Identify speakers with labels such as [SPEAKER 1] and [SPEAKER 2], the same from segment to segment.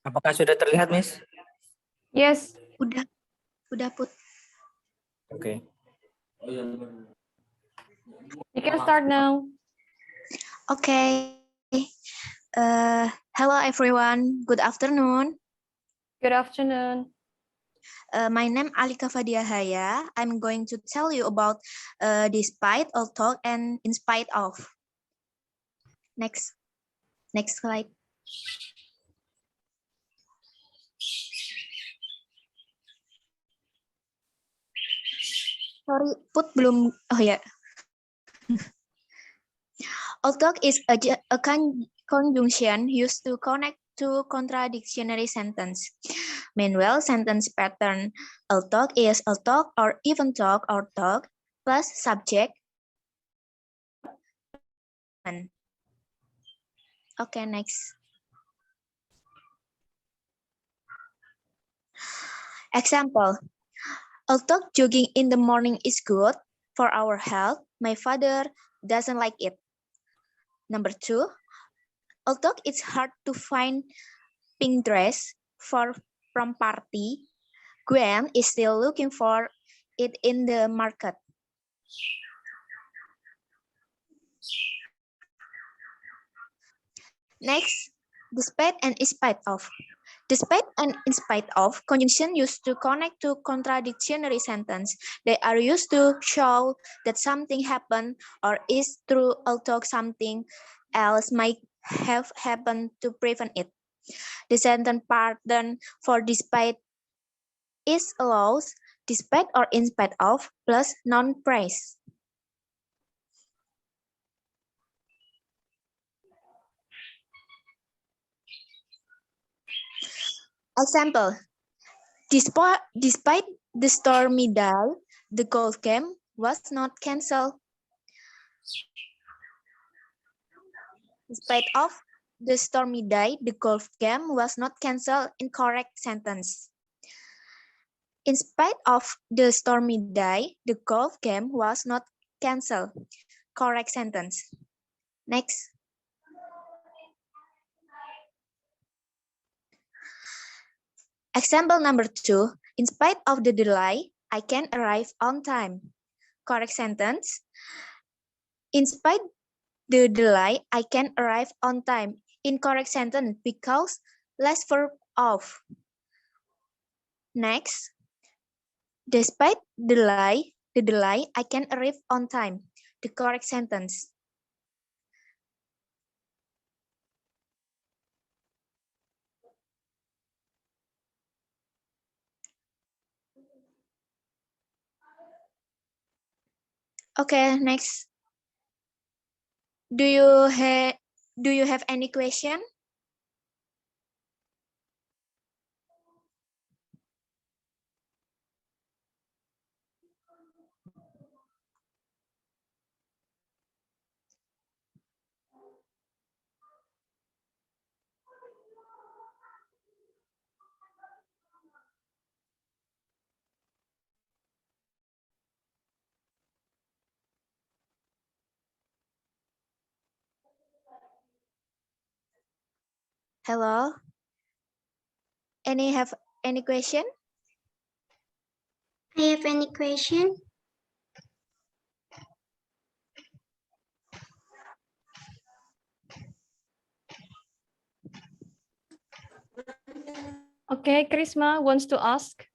[SPEAKER 1] Apakah sudah terlihat, Miss?
[SPEAKER 2] Yes.
[SPEAKER 3] Udah Put.
[SPEAKER 1] Oke.
[SPEAKER 2] You can start now.
[SPEAKER 3] Okay. Hello everyone. Good afternoon.
[SPEAKER 2] Good afternoon.
[SPEAKER 3] My name Alika Fadiahaya. I'm going to tell you about despite, although, and in spite of. Next slide. Sorry, Put belum. Oh ya. Although is a conjunction used to connect two contradictory sentences. Meanwhile, sentence pattern although is although or even though or though plus subject. Okay, next. Example. Although jogging in the morning is good for our health, my father doesn't like it. Number 2. Although it's hard to find pink dress for prom party, Gwen is still looking for it in the market. Next, despite and in spite of. Despite and in spite of conjunction used to connect two contradictory sentences. They are used to show that something happened or is true although something else might have happened to prevent it. The sentence pattern for despite is allows despite or in spite of plus non-praise. Example, despite the stormy day, the golf game was not cancelled. Despite of the stormy day, the golf game was not cancelled. Incorrect sentence. In spite of the stormy day, the golf game was not cancelled. Correct sentence. Next. Example number 2. In spite of the delay, I can arrive on time. Correct sentence. In spite the delay, I can arrive on time. Incorrect sentence because less verb of. Next. Despite the delay, I can arrive on time. The correct sentence. Okay, next. Do you have any question? Hello? Have any question?
[SPEAKER 4] I have any question?
[SPEAKER 2] Okay, Krisma wants to ask.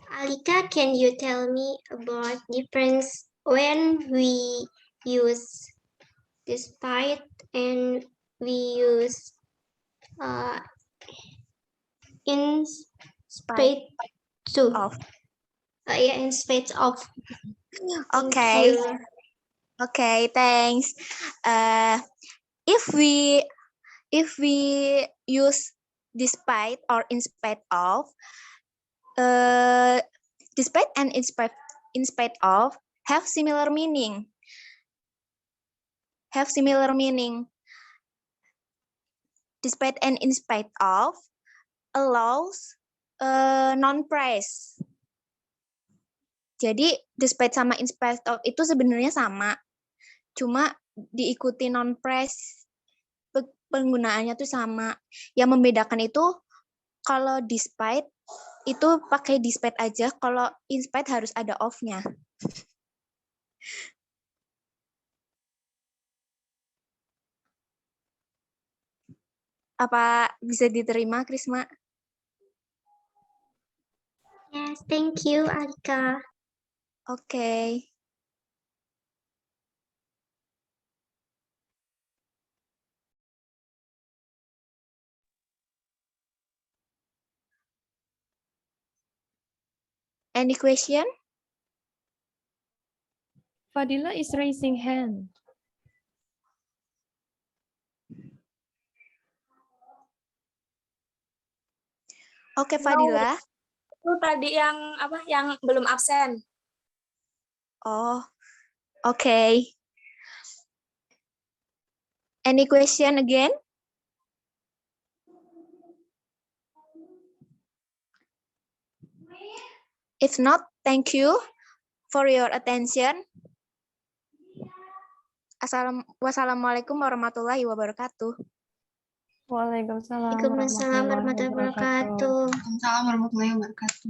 [SPEAKER 4] Alika, can you tell me about difference when we use despite and we use in spite
[SPEAKER 3] of.
[SPEAKER 4] Yeah, in spite of.
[SPEAKER 3] Okay. Okay, thanks. If we use despite or in spite of, despite and in spite of have similar meaning. Despite and in spite of allows non-praise. Jadi despite sama in spite of itu sebenarnya sama, cuma diikuti non-praise. penggunaannya tuh sama. Yang membedakan itu kalau despite itu pakai despite aja, kalau in spite harus ada off-nya. Apa bisa diterima, Krisma?
[SPEAKER 4] Yes, thank you, Alika.
[SPEAKER 3] Oke. Any question?
[SPEAKER 2] Fadila is raising hand.
[SPEAKER 3] Oke, Fadila.
[SPEAKER 5] Itu tadi yang apa? Yang belum absen.
[SPEAKER 3] Oh, oke. Any question again? If not, thank you for your attention. Wassalamualaikum warahmatullahi wabarakatuh.
[SPEAKER 2] Waalaikumsalam
[SPEAKER 4] Waalaikumsalam warahmatullahi wabarakatuh.
[SPEAKER 6] Waalaikumsalam warahmatullahi wabarakatuh.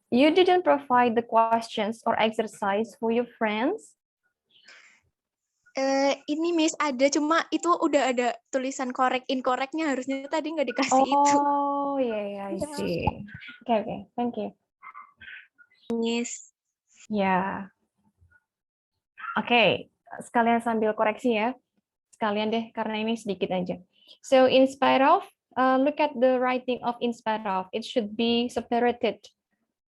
[SPEAKER 2] You didn't provide the questions or exercise for your friends?
[SPEAKER 3] Ini Miss ada, cuma itu udah ada tulisan correct incorrectnya, harusnya tadi nggak dikasih itu.
[SPEAKER 2] Oh, yeah, I see. Okay, thank you.
[SPEAKER 3] Miss.
[SPEAKER 2] Ya. Oke, sekalian sambil koreksi ya. Sekalian deh, karena ini sedikit aja. So, in spite of, look at the writing of in spite of. It should be separated.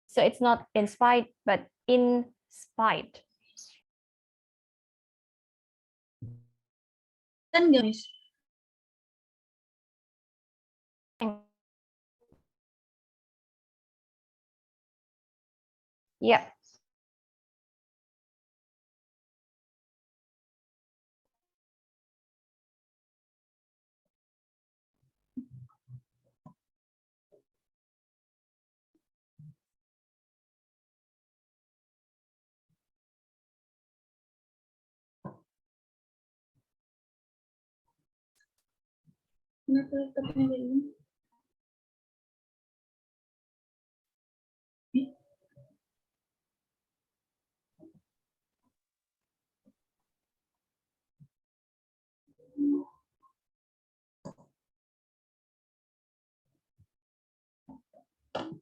[SPEAKER 2] So, it's not in spite, but in spite.
[SPEAKER 6] Kan nggak, Miss?
[SPEAKER 2] Yeah.
[SPEAKER 6] Kenapa laptopnya kayak gini?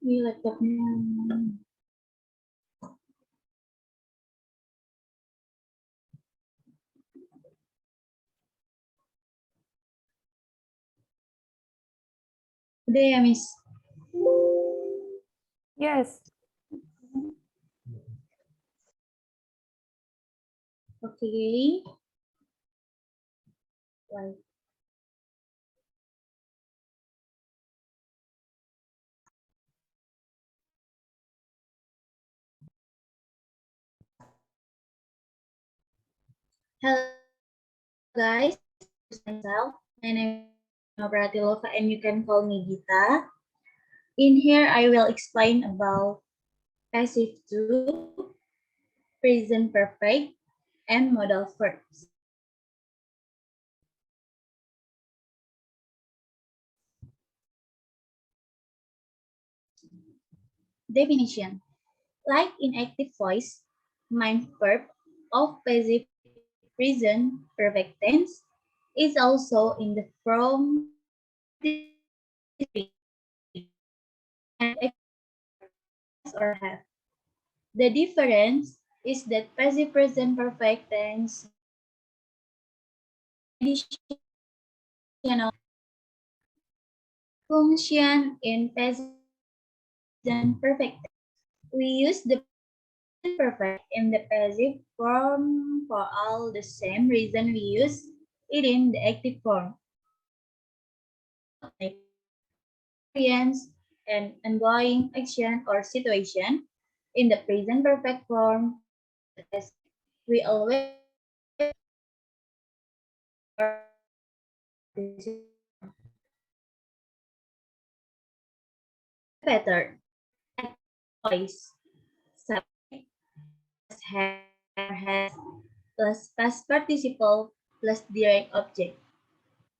[SPEAKER 6] Ini laptopnya. Udah ya, Miss?
[SPEAKER 2] Yes.
[SPEAKER 6] Oke. Baik. Hello guys, myself. My name is Pratilova and you can call me Gita. In here I will explain about passive to present perfect and modal verbs. Definition. Like in active voice, main verb of passive present perfect tense is also in the form and or have. The difference is that passive present perfect tense additional function in passive perfect tense. We use the perfect in the passive form for all the same reason we use it in the active form. Experience an ongoing action or situation in the present perfect form. We always pattern voice subject has plus past participle plus direct object.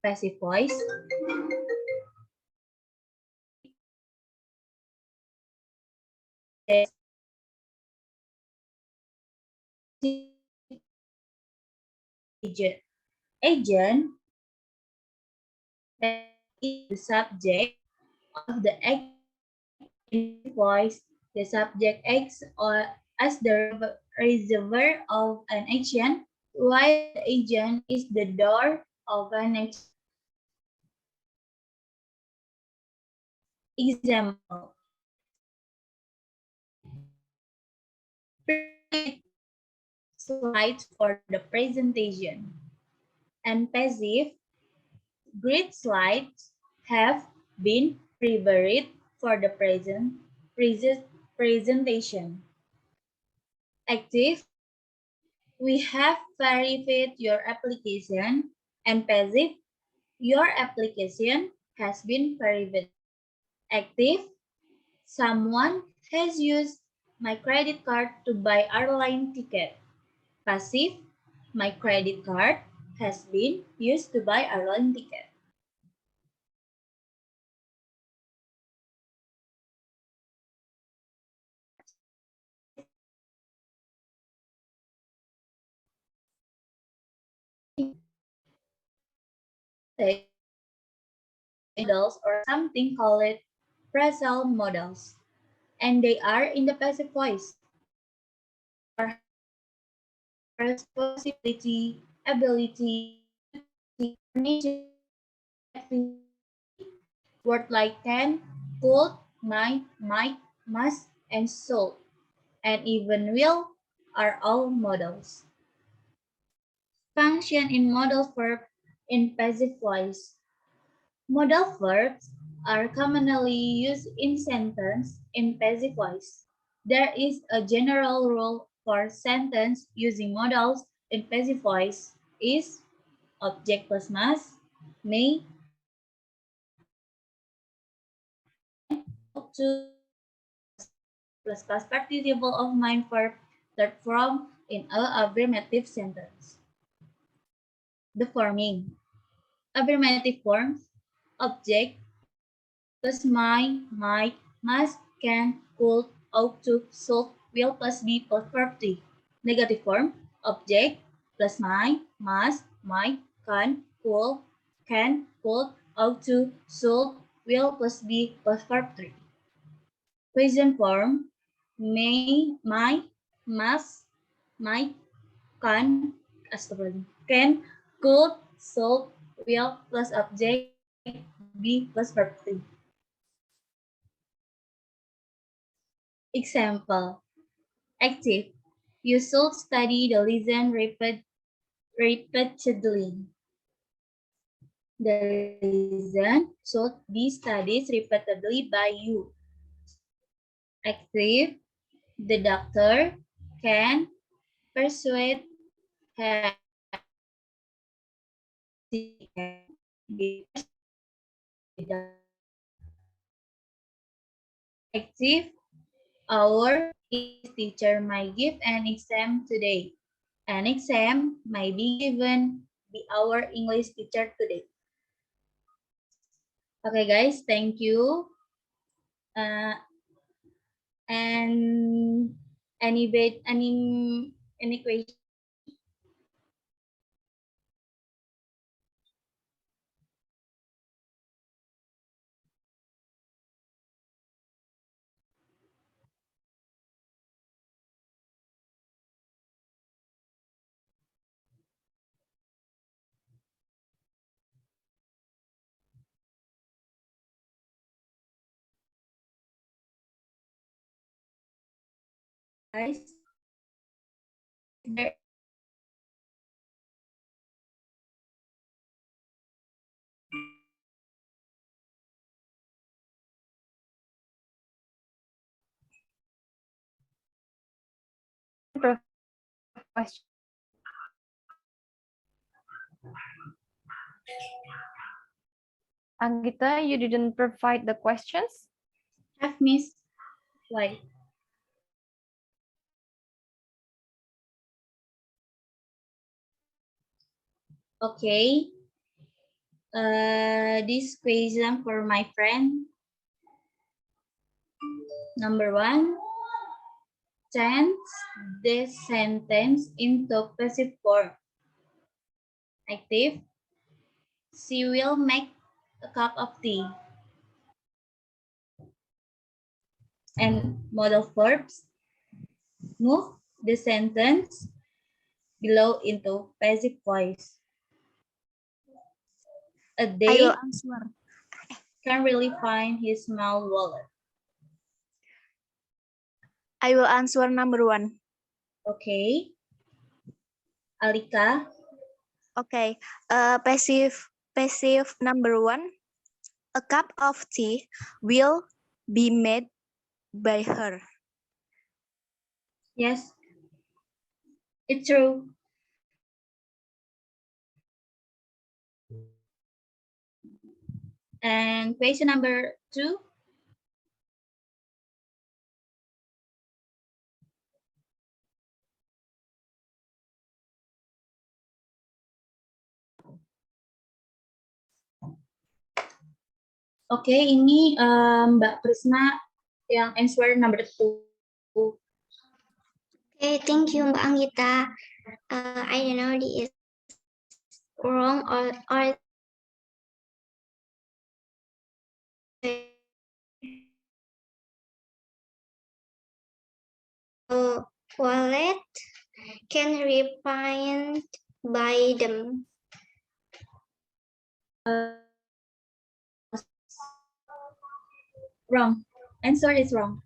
[SPEAKER 6] passive voice. Agent is the subject of the active voice. The subject acts or as the reservoir of an agent, while the agent is the door of an agent. Example. Slides for the presentation. And passive, grid slides have been prepared for the presentation. Active, we have verified your application. And passive, your application has been verified. Active, someone has used my credit card to buy airline ticket. Passive, my credit card has been used to buy airline ticket. Models or something called phrasal models, and they are in the passive voice. Or responsibility, ability, nature, word like can, could, might, must, and should, and even will are all models. Function in modal verb in passive voice. Modal verbs are commonly used in sentence in passive voice. There is a general rule for sentence using modals in passive voice is object plus must, may, to plus past participle of mind verb third form in a affirmative sentence. The forming. Affirmative forms, object plus might, must, can, could, ought to, should, will plus be plus verb 3. Negative form, object plus must, might, can, could, ought to, should, will plus be plus verb 3. Present form, may, might, must, might, can, can, could, should, will plus object, be plus verb 3. Example, active. You should study the lesson repeatedly. The lesson should be studied repeatedly by you. Active. The doctor can persuade her active. Our English teacher might give an exam today. An exam might be given by our English teacher today. Okay, guys, thank you. And any question? Guys, there
[SPEAKER 2] Question. Anggita, you didn't provide the questions?
[SPEAKER 6] have missed why? Okay. This question for my friend. Number 1. Change this sentence into passive form. Active. She will make a cup of tea. And modal verbs. Move the sentence below into passive voice. A
[SPEAKER 3] I will
[SPEAKER 6] day
[SPEAKER 3] answer.
[SPEAKER 6] can really find his small wallet.
[SPEAKER 3] I will answer number 1.
[SPEAKER 6] Okay. Alika.
[SPEAKER 3] Okay. Passive number 1. A cup of tea will be made by her.
[SPEAKER 6] Yes. It's true. And question number 2. Oke, ini Mbak Krisna yang answer number 2.
[SPEAKER 4] Okay, thank you, Mbak Anggita. I don't know this is wrong or wallet can refined by them.
[SPEAKER 6] Wrong. Answer is wrong.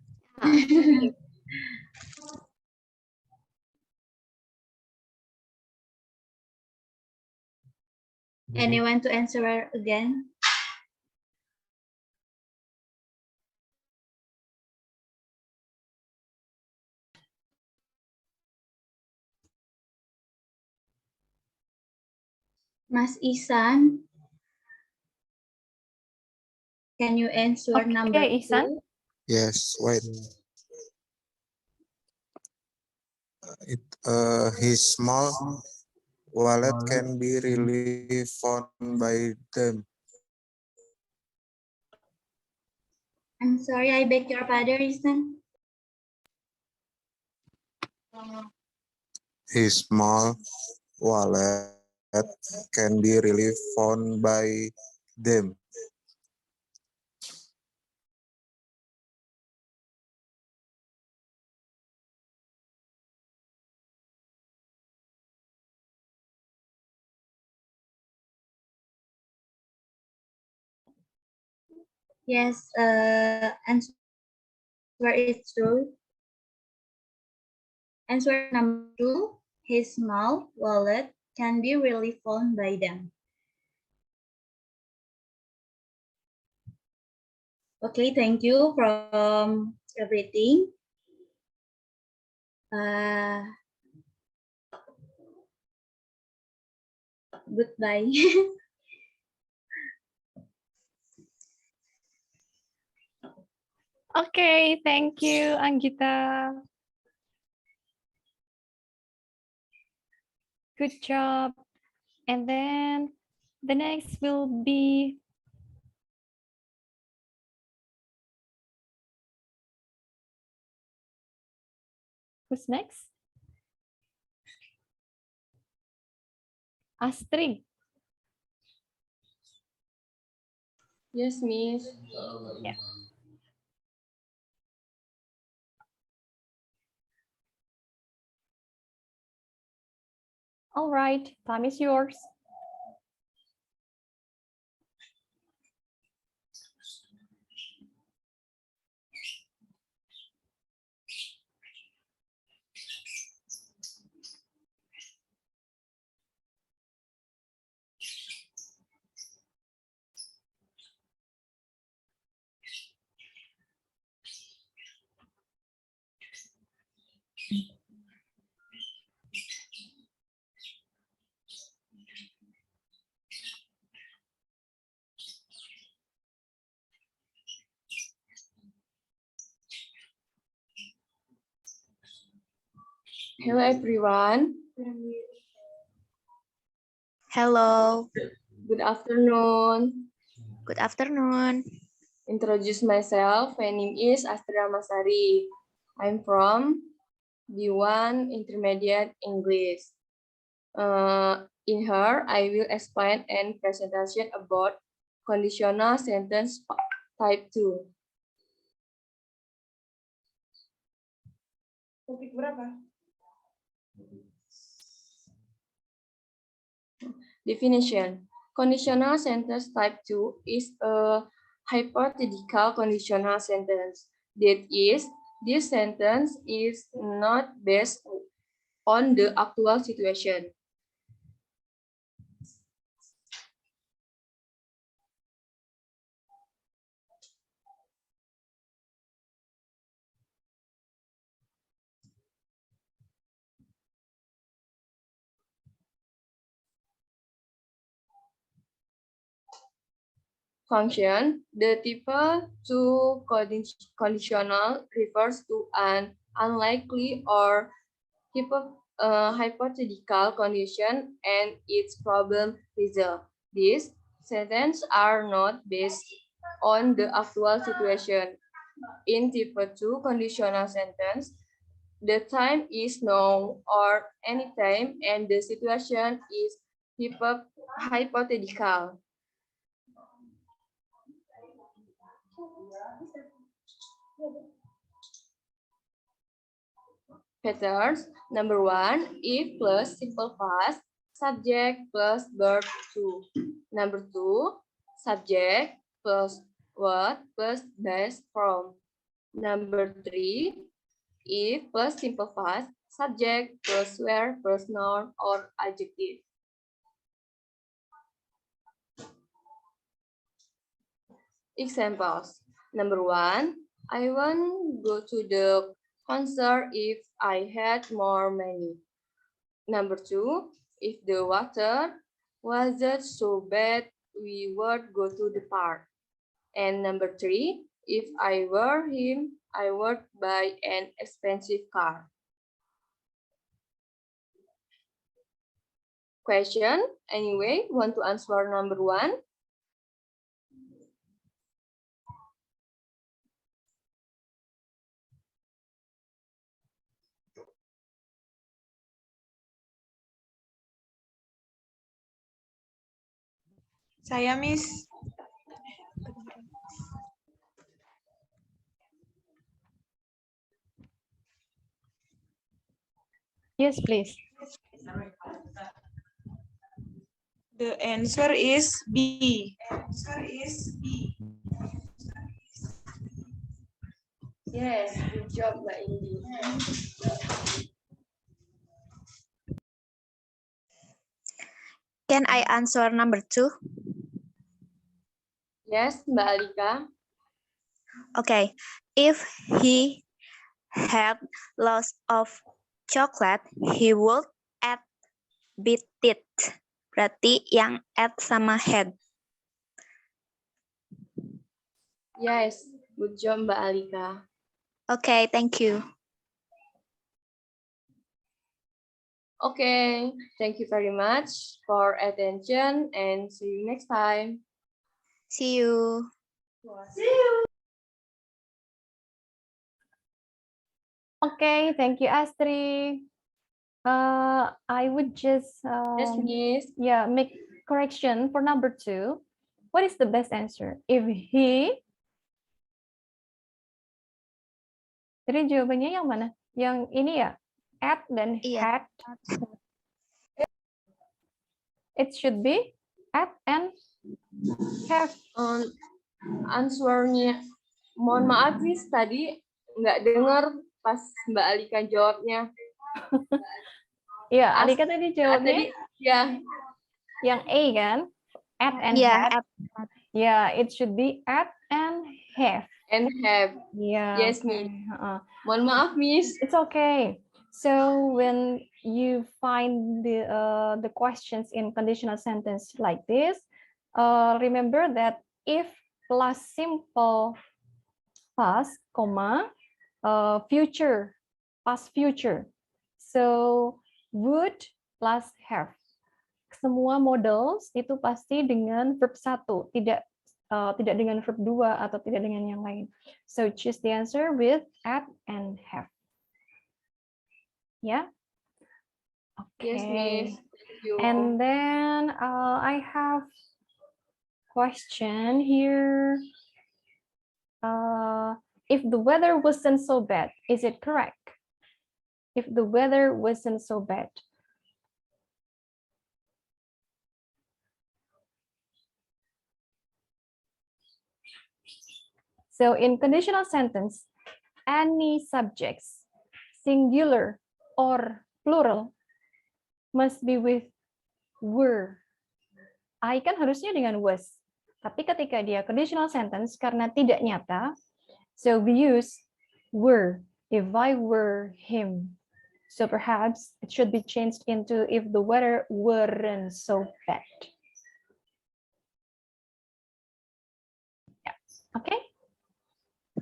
[SPEAKER 6] Anyone to answer again? Mas Isan, can you answer number 2?
[SPEAKER 2] Isan.
[SPEAKER 7] Yes, wait. His small wallet can be really found by them.
[SPEAKER 6] I'm sorry, I beg your pardon, Isan.
[SPEAKER 7] His small wallet can be really found by them.
[SPEAKER 6] Yes, answer is true. Answer number 2, his small wallet can be really found by them. Okay, thank you from everything. Goodbye.
[SPEAKER 2] Okay, thank you, Anggita. Good job. And then the next will be who's next? Astrid.
[SPEAKER 8] Yes, Miss.
[SPEAKER 2] Yeah. All right, time is yours.
[SPEAKER 8] Hello, everyone.
[SPEAKER 3] Hello.
[SPEAKER 8] Good afternoon.
[SPEAKER 3] Good afternoon.
[SPEAKER 8] Introduce myself. My name is Astra Masari. I'm from B1 Intermediate English. In here, I will explain and presentation about conditional sentence type 2. Topik berapa? Definition. Conditional sentence type 2 is a hypothetical conditional sentence. That is, this sentence is not based on the actual situation. Function. The type 2 conditional refers to an unlikely or hypothetical condition and its problem result. These sentences are not based on the actual situation. In type 2 conditional sentence, the time is now or anytime and the situation is hypothetical. Patterns. Number 1, if plus simple past, subject plus verb to. Number 2, subject plus what plus base from. Number 3, if plus simple past, subject plus where plus noun or adjective. Examples. Number 1, I want go to the concert if I had more money. Number 2, if the water wasn't so bad, we would go to the park. And number 3, if I were him, I would buy an expensive car. Question, anyway, want to answer number 1?
[SPEAKER 9] Saya, Miss.
[SPEAKER 2] Yes, please.
[SPEAKER 9] The answer is B.
[SPEAKER 8] Yes, good job, Mbak Indi.
[SPEAKER 3] Can I answer number 2?
[SPEAKER 8] Yes, Mbak Alika.
[SPEAKER 3] Okay. If he had lots of chocolate, he would beat it. Berarti yang add sama had.
[SPEAKER 8] Yes, good job, Mbak Alika.
[SPEAKER 3] Okay, thank you.
[SPEAKER 8] Okay, thank you very much for attention and see you next time.
[SPEAKER 3] See you.
[SPEAKER 2] Okay, thank you, Astri. I would just
[SPEAKER 8] Yes, Miss.
[SPEAKER 2] make correction for number 2. What is the best answer? If he, jadi jawabannya yang mana? Yang ini ya, at dan
[SPEAKER 3] Iya.
[SPEAKER 2] had. It should be at and have.
[SPEAKER 8] Answernya, mohon maaf Miss, tadi nggak dengar pas Mbak Alika jawabnya.
[SPEAKER 2] Iya, Alika tadi jawabnya
[SPEAKER 8] Ya.
[SPEAKER 2] yang A kan? At and
[SPEAKER 3] Yeah,
[SPEAKER 2] have. Yeah, it should be at and have.
[SPEAKER 8] And have.
[SPEAKER 2] Yeah.
[SPEAKER 8] Yes,
[SPEAKER 2] okay.
[SPEAKER 8] Miss. Mohon maaf, Miss.
[SPEAKER 2] It's okay. So when you find the questions in conditional sentence like this, remember that if plus simple past, comma, future, past future. So would plus have. semua models itu pasti dengan verb 1, tidak dengan verb 2 atau tidak dengan yang lain. So choose the answer with at and have. Ya. Okay.
[SPEAKER 8] Yes, Miss. Thank you.
[SPEAKER 2] And then I have question here. If the weather wasn't so bad, is it correct? If the weather wasn't so bad. So in conditional sentence, any subjects, singular or plural, must be with were. I kan harusnya dengan was. Tapi ketika dia conditional sentence, karena tidak nyata, so we use were. If I were him. So perhaps it should be changed into if the weather weren't so bad. Yeah. Okay?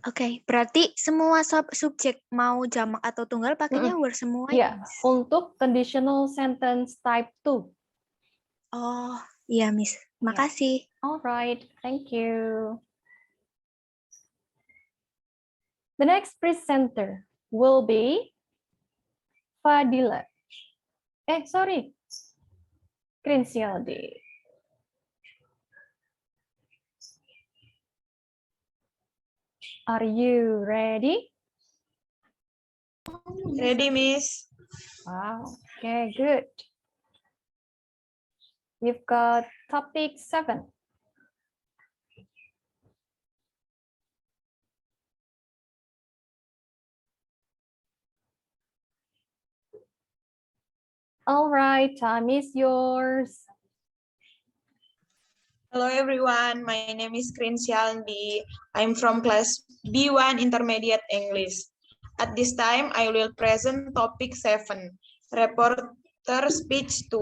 [SPEAKER 3] Oke, berarti semua subjek mau jamak atau tunggal pakainya were semua
[SPEAKER 2] Ya,
[SPEAKER 3] Miss?
[SPEAKER 2] untuk conditional sentence type 2.
[SPEAKER 3] Oh, iya Miss. Makasih.
[SPEAKER 2] Alright, thank you. The next presenter will be Fadila. Sorry. Krincialdi. Are you ready?
[SPEAKER 9] Ready, Miss?
[SPEAKER 2] Wow, okay, good. We've got topic 7. All right, time is yours.
[SPEAKER 9] Hello everyone, my name is Krincialdi. I'm from class B1 Intermediate English. At this time, I will present topic 7, reporter speech 2.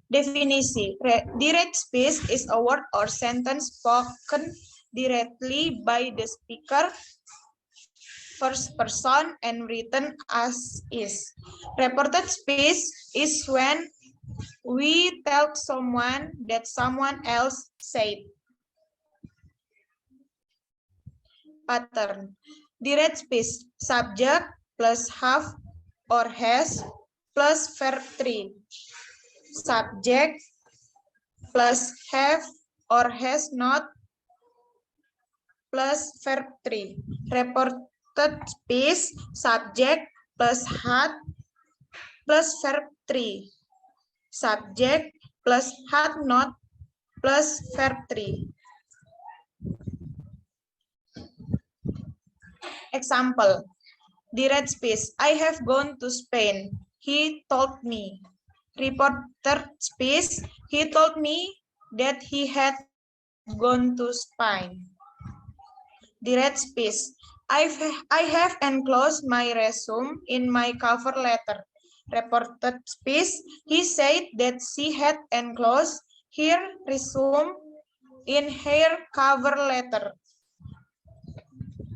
[SPEAKER 9] Definisi, direct speech is a word or sentence spoken directly by the speaker, first person, and written as is. Reported speech is when we tell someone that someone else said. Pattern. Direct speech, subject plus have or has plus verb 3. Subject plus have or has not plus verb 3. Reported speech, subject plus had plus verb 3. Subject plus had not plus verb 3. Example, direct speech, I have gone to Spain. He told me. Reported speech, he told me that he had gone to Spain. Direct speech, I have enclosed my resume in my cover letter. Reported speech, he said that she had enclosed her resume in her cover letter.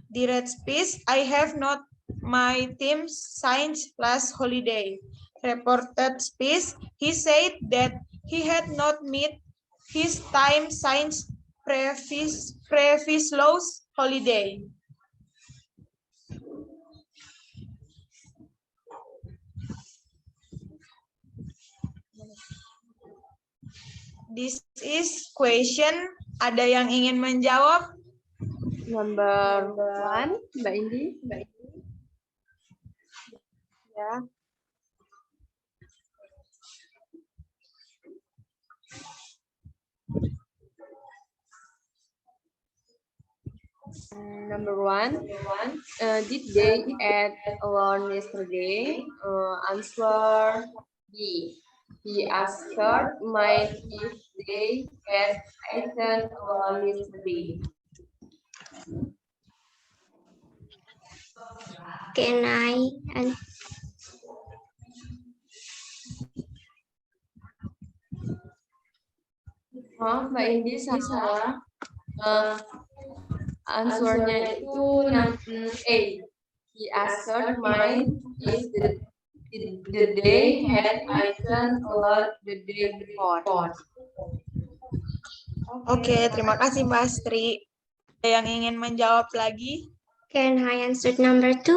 [SPEAKER 9] Direct speech, I have not my team science last holiday. Reported speech, he said that he had not met his time science previous last holiday. This is question. Ada yang ingin menjawab?
[SPEAKER 8] Number 1, Mbak Indi.
[SPEAKER 9] Ya.
[SPEAKER 8] Number 1, did they eat alone yesterday? Answer B. He asked might if they had eaten alone yesterday.
[SPEAKER 4] Can I?
[SPEAKER 8] Mbak Indi salah. Answernya itu A. He answered, mine is the day had eaten a lot the day before.
[SPEAKER 9] Oke, terima kasih Mbak Astri. Ada yang ingin menjawab lagi?
[SPEAKER 4] Can I answer number 2?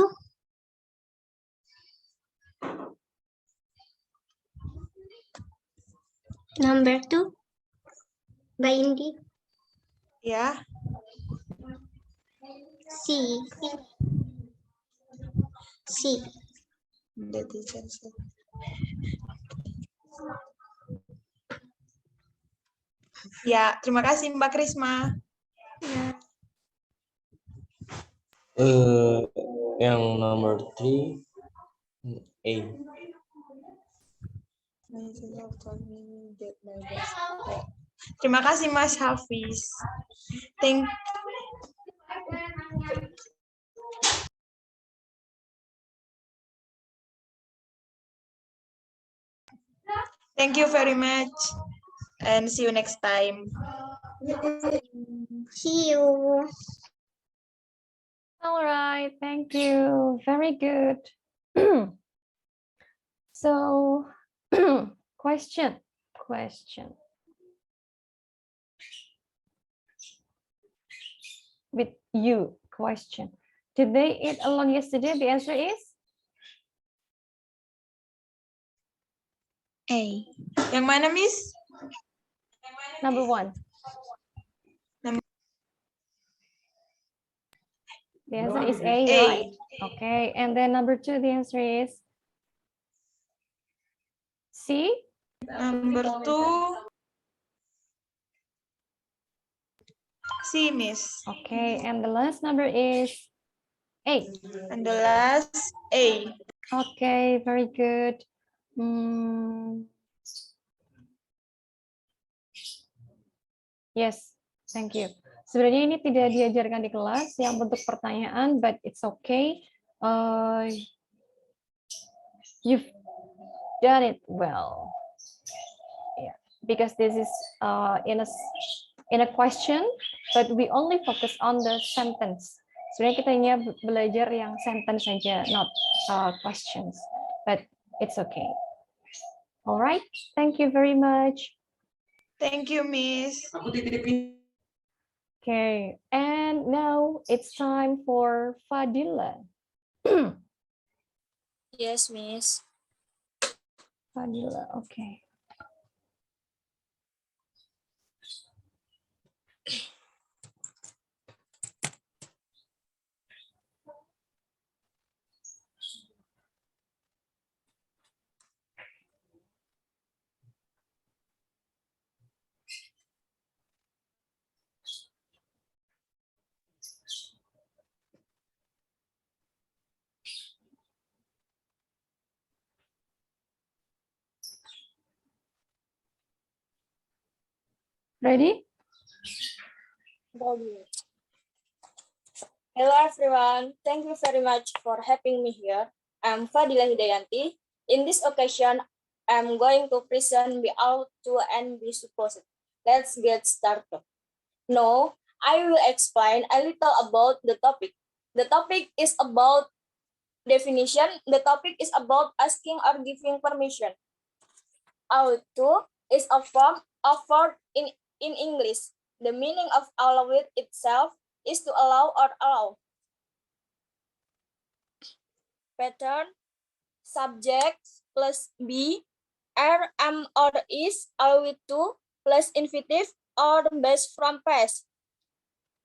[SPEAKER 4] Number 2 by Indi.
[SPEAKER 9] Ya.
[SPEAKER 4] C. C.
[SPEAKER 9] The teacher said. Ya, terima kasih Mbak Krisma.
[SPEAKER 10] Yang nomor 3 A.
[SPEAKER 9] Terima kasih Mas Hafiz. Thank you very much and see you next time.
[SPEAKER 4] See you.
[SPEAKER 2] All right, thank you. Very good. So, question. With you, question. Did they eat alone yesterday? The answer is?
[SPEAKER 3] A.
[SPEAKER 9] Yang mana, Miss?
[SPEAKER 2] Number 1. The answer is A, right? Okay, and then number 2, the answer is C?
[SPEAKER 9] Number 2. C, Miss.
[SPEAKER 2] Okay, and the last number is A.
[SPEAKER 9] And the last, A.
[SPEAKER 2] Okay, very good. Yes, thank you. Sebenarnya ini tidak diajarkan di kelas yang bentuk pertanyaan, but it's okay. You've done it well. Yeah, because this is in a question, but we only focus on the sentence. Sebenarnya kita hanya belajar yang sentence saja, not questions. But it's okay. All right, thank you very much.
[SPEAKER 9] Thank you, Miss.
[SPEAKER 2] Okay, and now it's time for Fadila.
[SPEAKER 5] Yes, Miss.
[SPEAKER 2] Fadila, okay. Ready?
[SPEAKER 5] Hello everyone, thank you very much for having me here. I'm Fadila Hidayanti. In this occasion, I'm going to present be out to and be supposed. Let's get started. Now, I will explain a little about the topic. The topic is about definition. The topic is about asking or giving permission. Out to is a form of verb in English. The meaning of allow it itself is to allow or allow. Pattern, subject plus be, are, am, or is, allow it to, plus infinitive or based from past.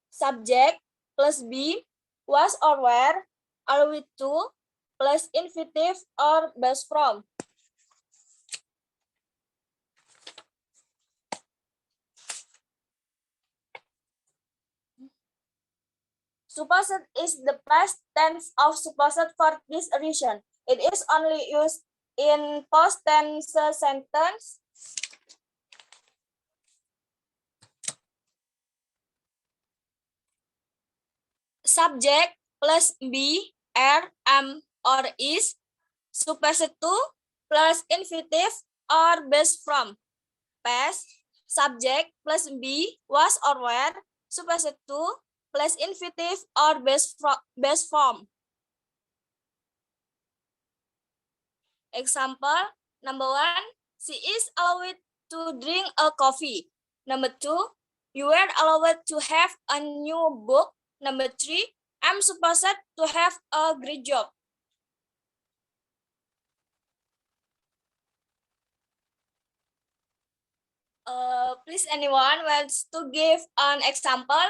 [SPEAKER 5] Subject plus be, was or were, allow it to, plus infinitive or based from. Supposed is the past tense of supposed for this reason. It is only used in past tense sentence. Subject plus be, are, am, or is, supposed to, plus infinitive or based from. Past, subject plus be, was or were, supposed to, plus infinitive or base form. Example, number 1, she is allowed to drink a coffee. Number 2, you are allowed to have a new book. Number 3, I'm supposed to have a great job. Please, anyone wants to give an example?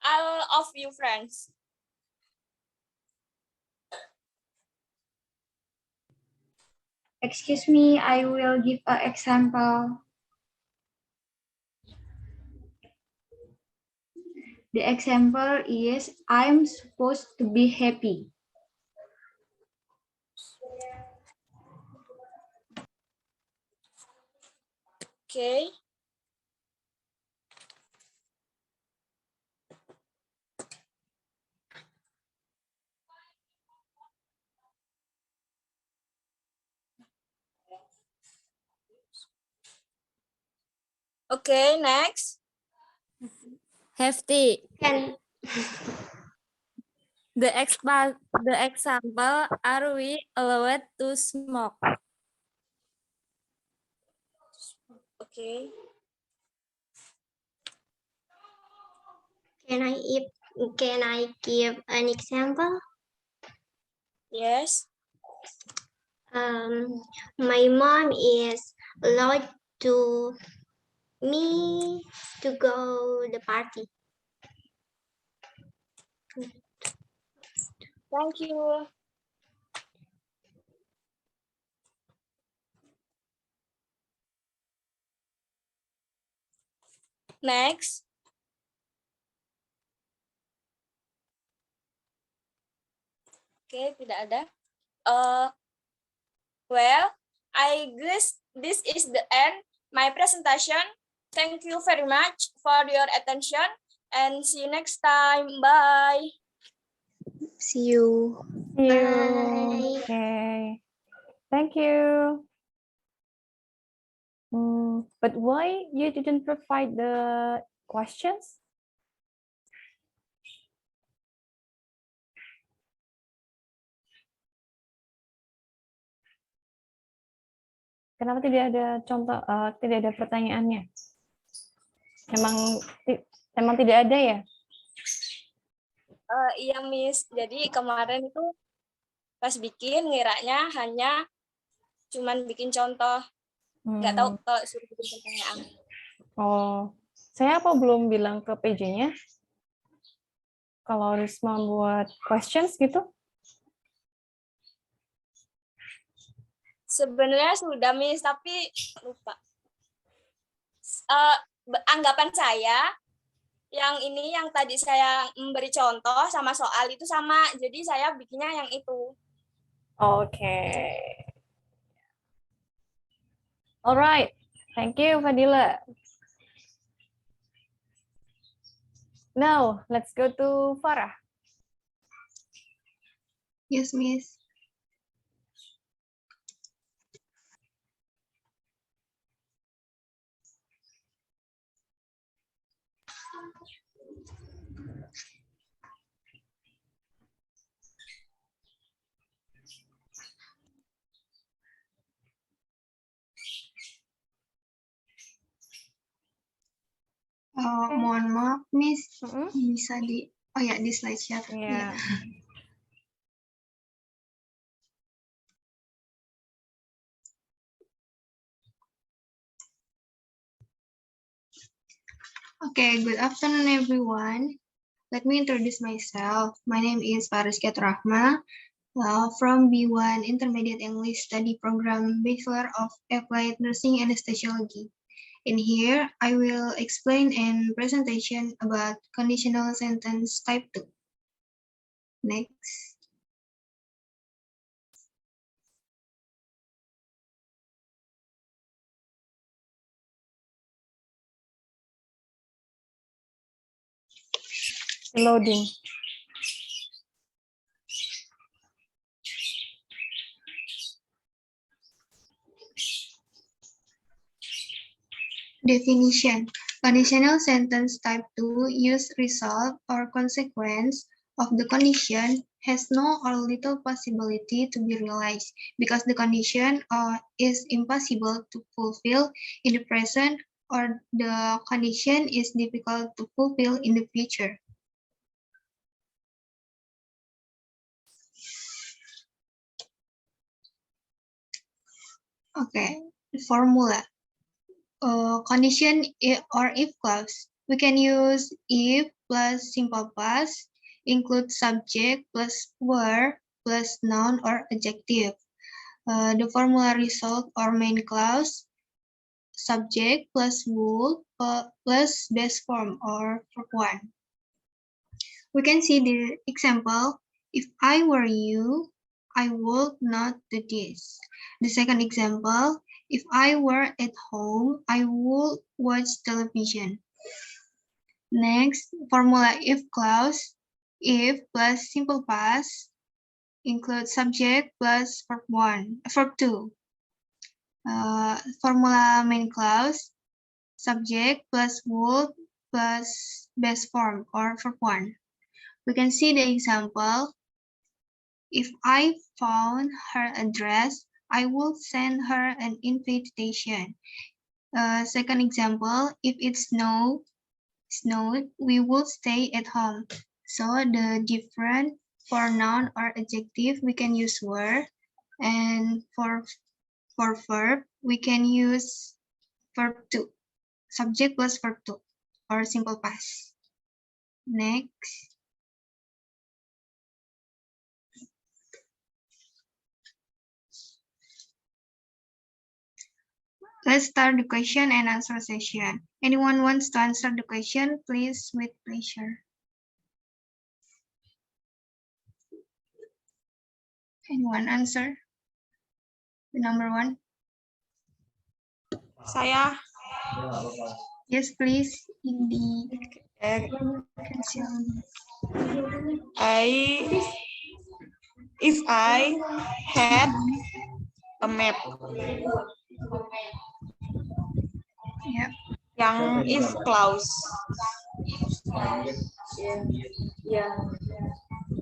[SPEAKER 5] All of you friends.
[SPEAKER 6] Excuse me, I will give an example. The example is, I'm supposed to be happy.
[SPEAKER 5] Okay. Okay, next.
[SPEAKER 11] Hefty.
[SPEAKER 4] Can
[SPEAKER 11] The example, are we allowed to smoke?
[SPEAKER 5] Okay.
[SPEAKER 4] can I give an example?
[SPEAKER 5] Yes.
[SPEAKER 4] My mom is allowed to me to go the party.
[SPEAKER 5] Thank you. Next. Oke, tidak ada. Well, I guess this is the end my presentation. Thank you very much for your attention and see you next time. Bye.
[SPEAKER 3] See you.
[SPEAKER 2] See you.
[SPEAKER 4] Bye.
[SPEAKER 2] Okay. Thank you. But why you didn't provide the questions? Kenapa tidak ada contoh, tidak ada pertanyaannya? Emang tidak ada ya?
[SPEAKER 5] Iya, Miss. Jadi kemarin itu pas bikin ngiranya hanya cuman bikin contoh. Nggak tahu kalau suruh bikin pertanyaan.
[SPEAKER 2] Oh, saya apa belum bilang ke PJ-nya? Kalau harus membuat questions gitu?
[SPEAKER 5] Sebenarnya sudah, Miss, tapi lupa. Anggapan saya, yang ini yang tadi saya memberi contoh sama soal itu sama. Jadi saya bikinnya yang itu.
[SPEAKER 2] Oke. Alright. Thank you, Fadila. Now, let's go to Farah.
[SPEAKER 12] Yes, Miss. Mohon maaf, Miss. Bisa di, oh ya, di slide share.
[SPEAKER 2] Yeah.
[SPEAKER 12] Okay, good afternoon, everyone. Let me introduce myself. My name is Farisket Rahma from B1 Intermediate English Study Program, Bachelor of Applied Nursing Anesthesiology. In here, I will explain a presentation about conditional sentence type 2. Next.
[SPEAKER 2] Loading.
[SPEAKER 12] Definition. Conditional sentence type 2 use result or consequence of the condition has no or little possibility to be realized because the condition is impossible to fulfill in the present or the condition is difficult to fulfill in the future. Okay, the formula. Condition or if clause. We can use if plus simple past, include subject plus were plus noun or adjective. The formula result or main clause, subject plus would plus base form or verb 1. We can see the example. If I were you, I would not do this. The second example, if I were at home, I would watch television. Next, formula if clause, if plus simple past, include subject plus verb 2. Formula main clause, subject plus would plus base form or verb 1. We can see the example. If I found her address, I would send her an invitation. Second example, if it snowed, we would stay at home. So the different for noun or adjective, we can use were, and for verb, we can use verb 2, subject plus verb 2, or simple past. Next. Let's start the question and answer session. Anyone wants to answer the question, please with pleasure. Anyone answer? The number 1.
[SPEAKER 9] Saya.
[SPEAKER 12] Yes, please. In the
[SPEAKER 9] If I had a map.
[SPEAKER 12] Yep.
[SPEAKER 9] Yang if clause.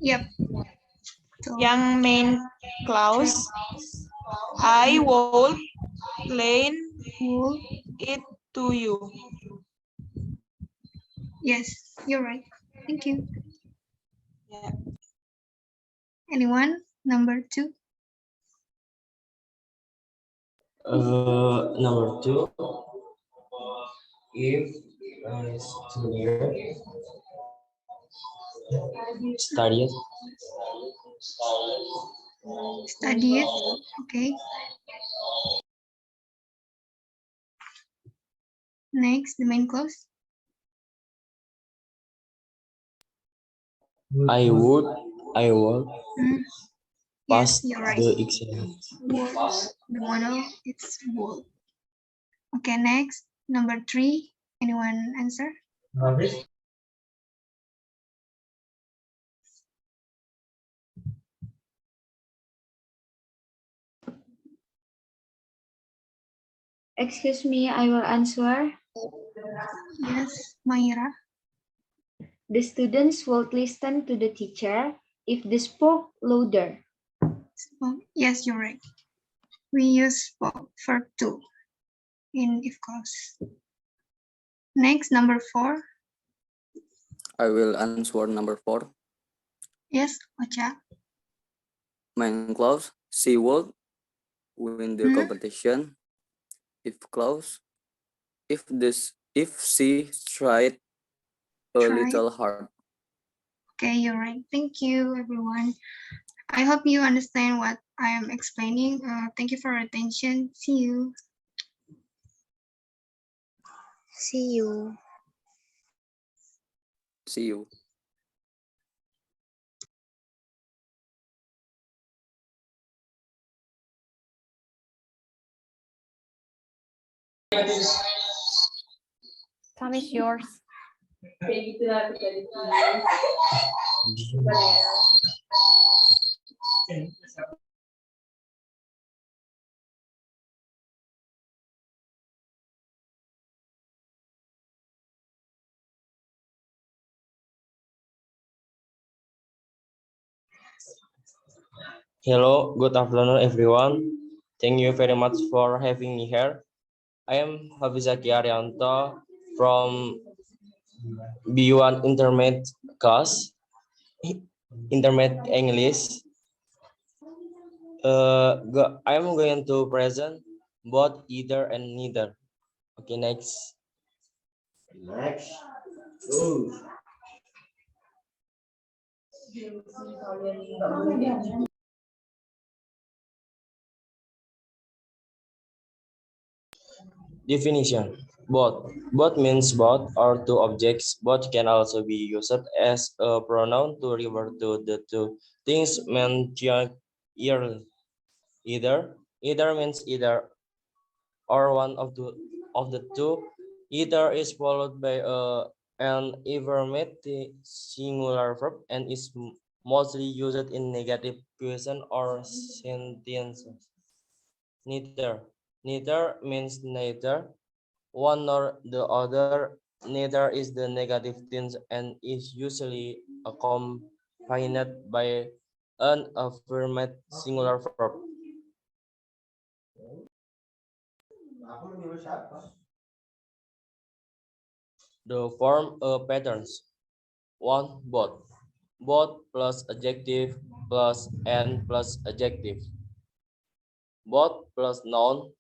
[SPEAKER 12] Yep.
[SPEAKER 9] Yang main clause, I will lend it to you.
[SPEAKER 12] Yes, you're right. Thank you.
[SPEAKER 9] Yeah.
[SPEAKER 12] Anyone? Number 2.
[SPEAKER 10] Number 2. If a student studies
[SPEAKER 12] Studied. Okay. Next, the main clause.
[SPEAKER 10] I would pass
[SPEAKER 12] Yes, you're right.
[SPEAKER 10] the exam.
[SPEAKER 12] The model, it's wool. Okay, next, number 3. Anyone answer?
[SPEAKER 13] Excuse me, I will answer.
[SPEAKER 12] Yes, Mayra.
[SPEAKER 13] The students will listen to the teacher if they spoke louder.
[SPEAKER 12] Yes, you're right. We use verb 2 in if clause. Next, number 4.
[SPEAKER 1] I will answer number 4.
[SPEAKER 12] Yes, Ocha.
[SPEAKER 1] Main clause, she would win the competition. If clause, if she tried a little hard.
[SPEAKER 12] Okay, you're right. Thank you, everyone. I hope you understand what I am explaining. Thank you for your attention. See you.
[SPEAKER 3] See you.
[SPEAKER 1] See you.
[SPEAKER 2] Time is yours.
[SPEAKER 10] Hello, good afternoon, everyone. Thank you very much for having me here. I am Habizaki Arianto from B1 Intermediate class, Intermediate English. I am going to present both either and neither. Okay, next. Next. Ooh. Definition. Both. Both means both or two objects. Both can also be used as a pronoun to refer to the two things mentioned earlier. Either means either or one of the two. Either is followed by an affirmative singular verb and is mostly used in negative question or sentences. Neither. Neither means neither one nor the other. Neither is the negative tense and is usually accompanied by an affirmative singular verb. The form patterns. One, both. Both plus adjective plus and plus adjective. Both plus noun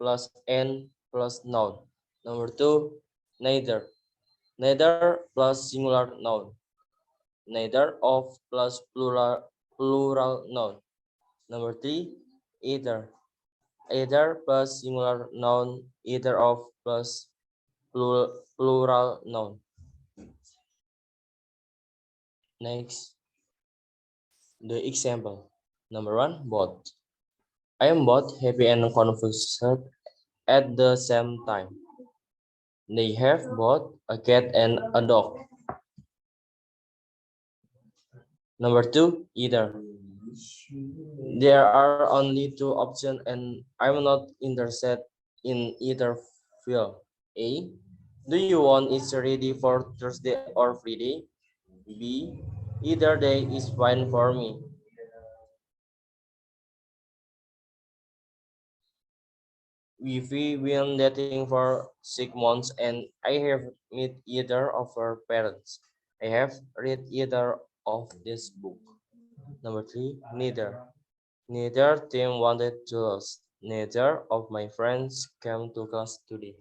[SPEAKER 10] plus and plus noun. Number two, neither. Neither plus singular noun. Neither of plus plural noun. Number three, either. Either plus singular noun. Either of plus plural noun. Next, the example. Number one, both. I am both happy and confused at the same time. They have both a cat and a dog. Number two, either. There are only two options and I'm not interested in either field. A. Do you want it ready for Thursday or Friday? B. Either day is fine for me. We've been dating for 6 months and I have met either of her parents. I have read either of this book. Number three, neither. Neither team wanted to lose. Neither of my friends came to class today.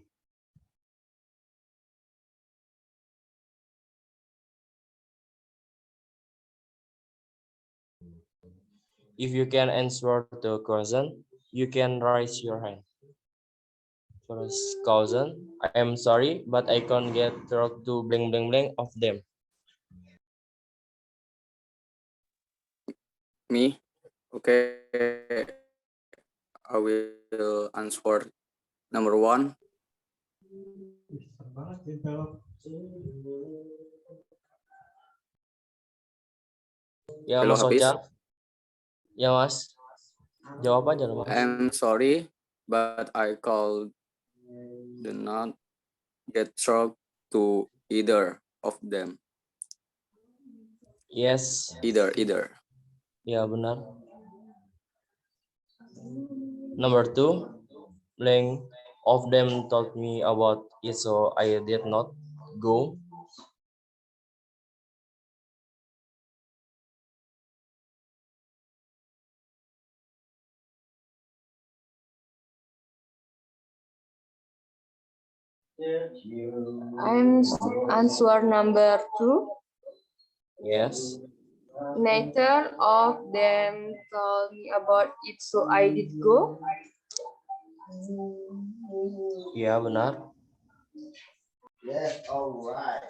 [SPEAKER 10] If you can answer the question, you can raise your hand. First cousin, I am sorry, but I can't get through to bling bling bling of them.
[SPEAKER 1] Me? Okay, I will answer number one.
[SPEAKER 10] Ya
[SPEAKER 1] Hello,
[SPEAKER 10] Mas Ocha.
[SPEAKER 1] Hafiz.
[SPEAKER 10] Ya Mas. Jawab aja loh Mas.
[SPEAKER 1] I'm sorry, but I called do not get through to either of them.
[SPEAKER 10] Yes.
[SPEAKER 1] Either.
[SPEAKER 10] Ya benar. Number two, blank of them told me about it, so I did not go.
[SPEAKER 8] I'm answer number two.
[SPEAKER 10] Yes.
[SPEAKER 8] Neither of them told me about it, so I did go.
[SPEAKER 10] Ya benar.
[SPEAKER 14] Yes, all right.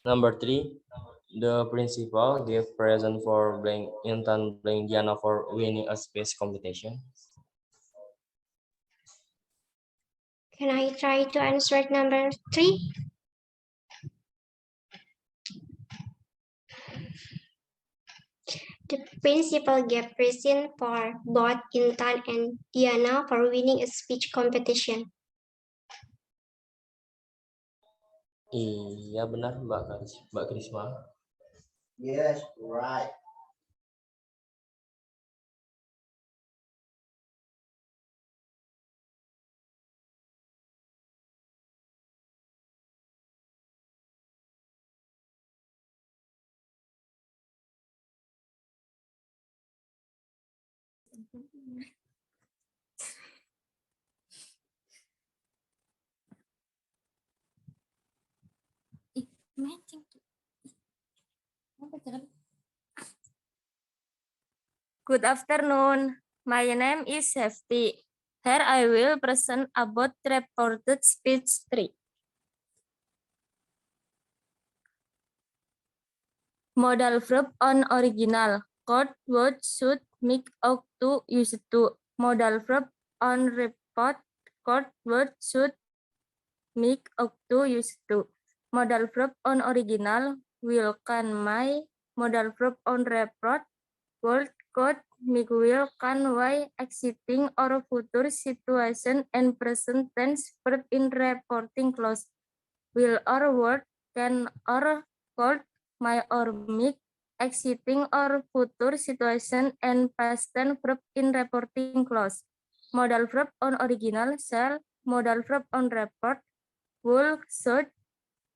[SPEAKER 10] Number three, the principal gave present for blank Intan blank Diana for winning a space competition.
[SPEAKER 4] Can I try to answer number 3? The principal gave present for both Intan and Diana for winning a speech competition.
[SPEAKER 10] Iya benar Mbak Krisma.
[SPEAKER 14] Yes, right.
[SPEAKER 11] Good afternoon. My name is Hefty. Here I will present about reported speech 3. Modal verb on original. Code word should make out to use to. Modal verb on report. Code word should make out to use to. Modal verb on original. Will can my. Modal verb on report. Word code make will can why exiting or future situation and present tense verb in reporting clause. Will or word can or could my or make exiting or future situation and past tense verb in reporting clause. Modal verb on original shall, modal verb on report, will, should,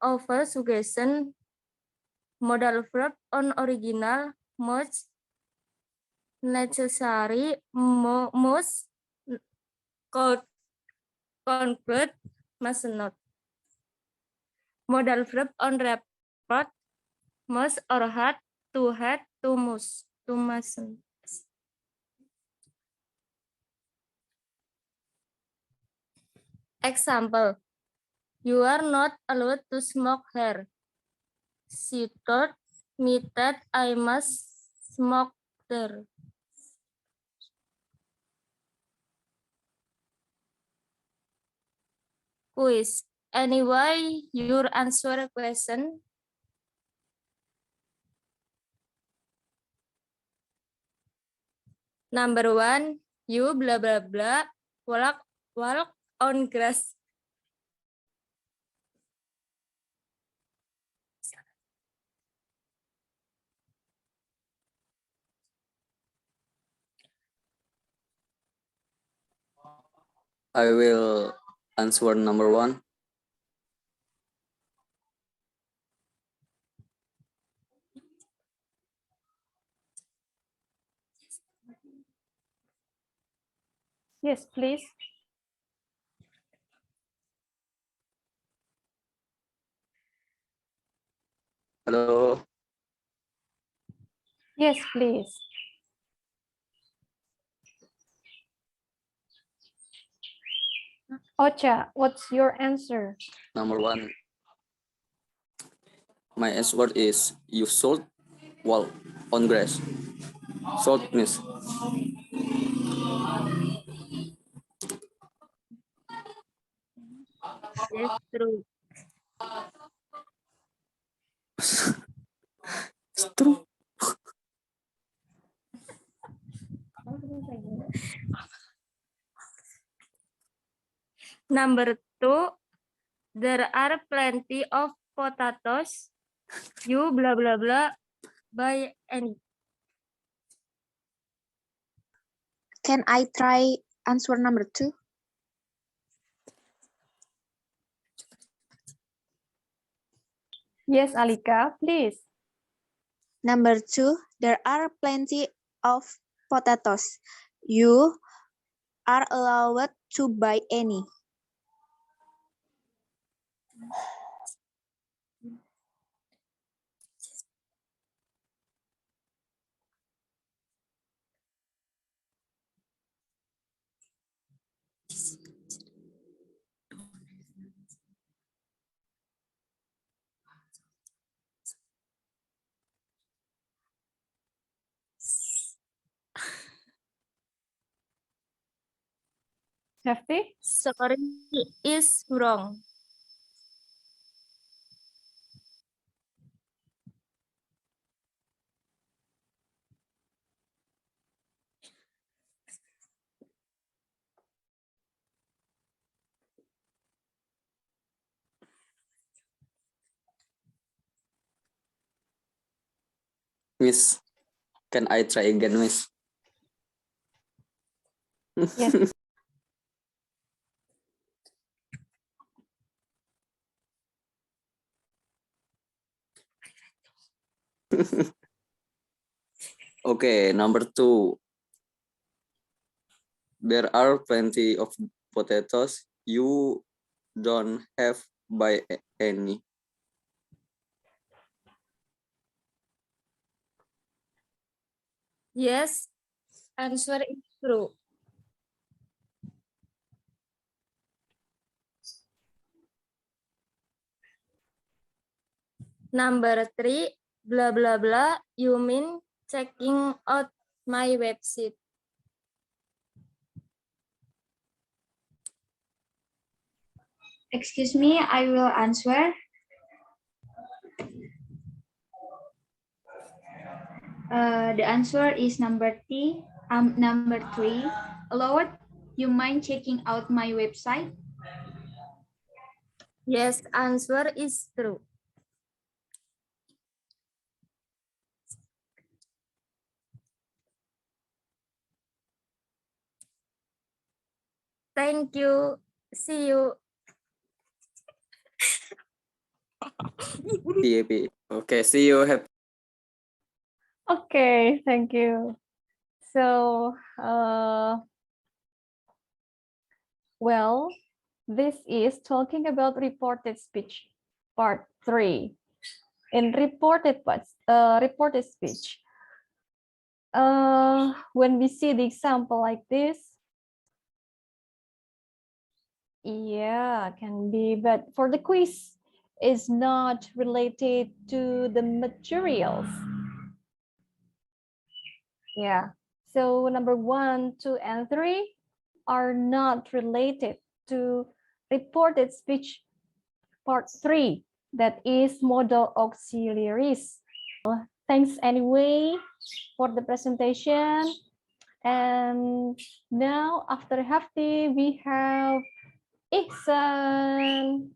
[SPEAKER 11] over suggestion, modal verb on original, must, necessary, must, could, conclude, must not. Modal verb on report, must or had, to must, to mustn't. Example, you are not allowed to smoke here. She told me that I must smoke there. Quiz. Anyway, your answer question. Number 1, you blah blah blah walk on grass.
[SPEAKER 1] I will answer number 1.
[SPEAKER 2] Yes, please.
[SPEAKER 1] Halo.
[SPEAKER 2] Yes, please. Ocha, what's your answer?
[SPEAKER 1] Number 1. My answer is you should walk on grass. Should miss.
[SPEAKER 11] Yes, true.
[SPEAKER 1] It's true.
[SPEAKER 11] Number 2, there are plenty of potatoes. You blah blah blah buy any.
[SPEAKER 3] Can I try answer number 2?
[SPEAKER 2] Yes, Alika, please.
[SPEAKER 3] Number 2, there are plenty of potatoes. You are allowed to buy any.
[SPEAKER 2] Hefty?
[SPEAKER 11] Sorry, is wrong.
[SPEAKER 1] Miss, can I try again, Miss?
[SPEAKER 2] Yes.
[SPEAKER 1] Okay, number 2. There are plenty of potatoes. You don't have buy any.
[SPEAKER 11] Yes, answer is true. Number 3, blah blah blah. You mean checking out my website?
[SPEAKER 13] Excuse me, I will answer. The answer is number T. Number 3. Lord, you mind checking out my website?
[SPEAKER 11] Yes, answer is true. Thank you. See you.
[SPEAKER 1] TAP. Okay, see you.
[SPEAKER 2] Okay, thank you. So, well, this is talking about reported speech, part 3. In reported speech, when we see the example like this, yeah, can be, but for the quiz, is not related to the materials. Yeah, so number 1, 2, and 3 are not related to reported speech part 3, that is modal auxiliaries. Thanks anyway for the presentation. And now after Hafti, we have Iksan.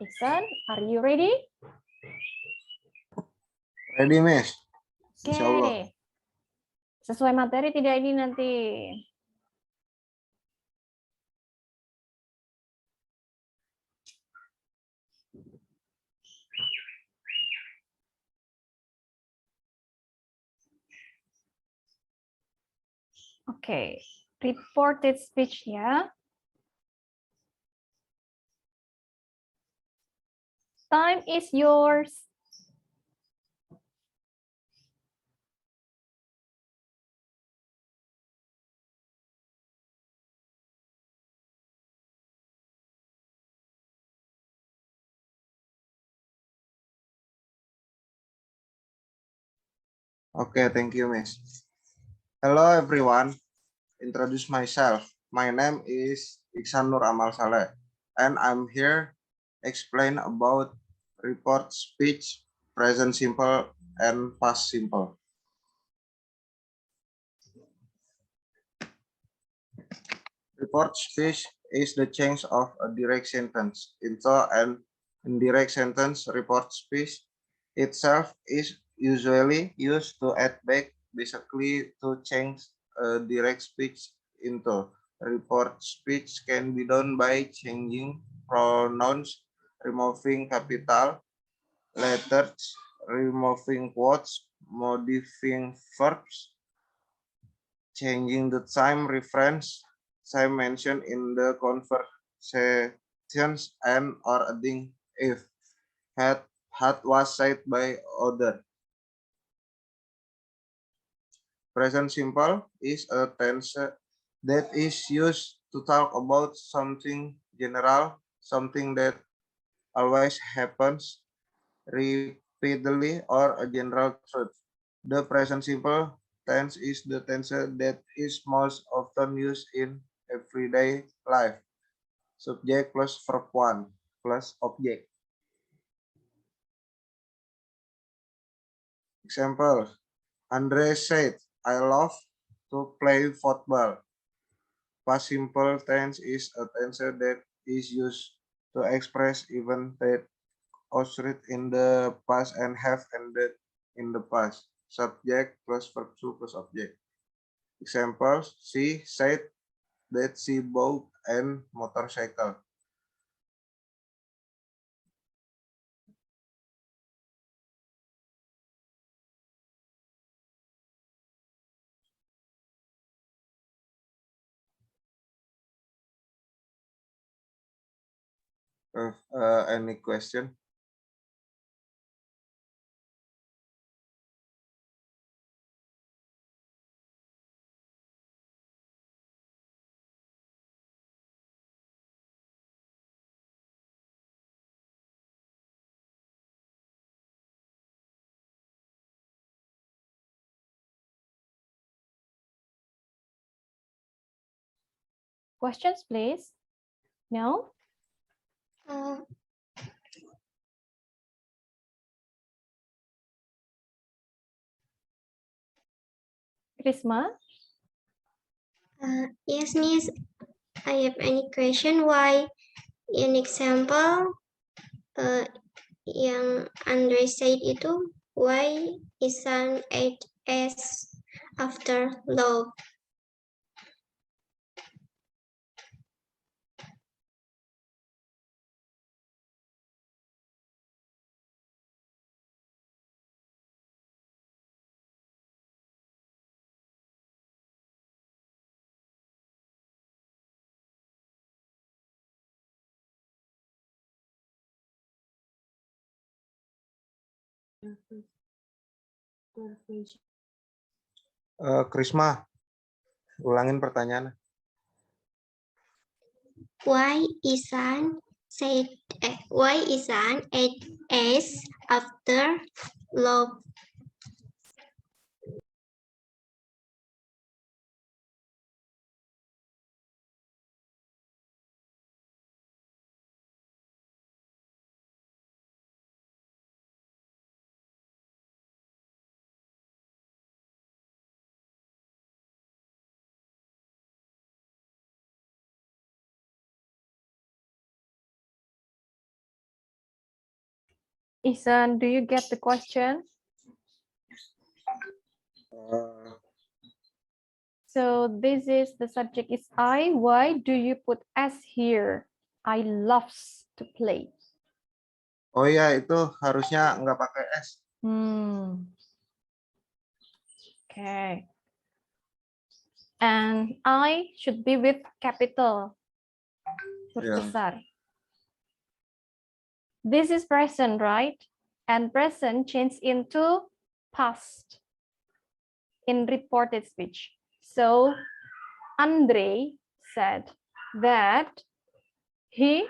[SPEAKER 2] Iksan, are you ready?
[SPEAKER 7] Ready, Miss?
[SPEAKER 2] Oke.
[SPEAKER 7] Insyaallah.
[SPEAKER 2] Sesuai materi tidak ini nanti? Oke, reported speech ya. Time is yours.
[SPEAKER 7] Okay, thank you, Miss. Hello, everyone. Introduce myself. My name is Iksan Nur Amal Saleh, and I'm here explain about report speech, present simple, and past simple. Report speech is the change of a direct sentence into an indirect sentence. Report speech itself is usually used to add back, basically to change a direct speech into. Report speech can be done by changing pronouns, removing capital letters, removing quotes, modifying verbs, changing the time reference, time mentioned in the conversations, and or adding if had was said by other. Present simple is a tense that is used to talk about something general, something that always happens repeatedly, or a general truth. The present simple tense is the tense that is most often used in everyday life. Subject plus verb 1 plus object. Example, Andre said, I love to play football. Past simple tense is a tense that is used to express events that occurred in the past and have ended in the past. subject plus verb to plus object. Examples, she said that she bought a motorcycle. Any question?
[SPEAKER 2] Questions, please? No? Risma?
[SPEAKER 4] Yes, Miss. I have any question why in example yang Andre said itu why isn't it as after love?
[SPEAKER 7] Krisma, ulangin pertanyaan.
[SPEAKER 4] Why isn't it as after love?
[SPEAKER 2] Isan, do you get the question? So this is the subject is I. Why do you put S here? I loves to play.
[SPEAKER 7] Oh ya, itu harusnya nggak pakai S.
[SPEAKER 2] Okay. And I should be with capital. Huruf
[SPEAKER 7] Yeah.
[SPEAKER 2] besar. This is present, right? And present change into past in reported speech. So Andre said that he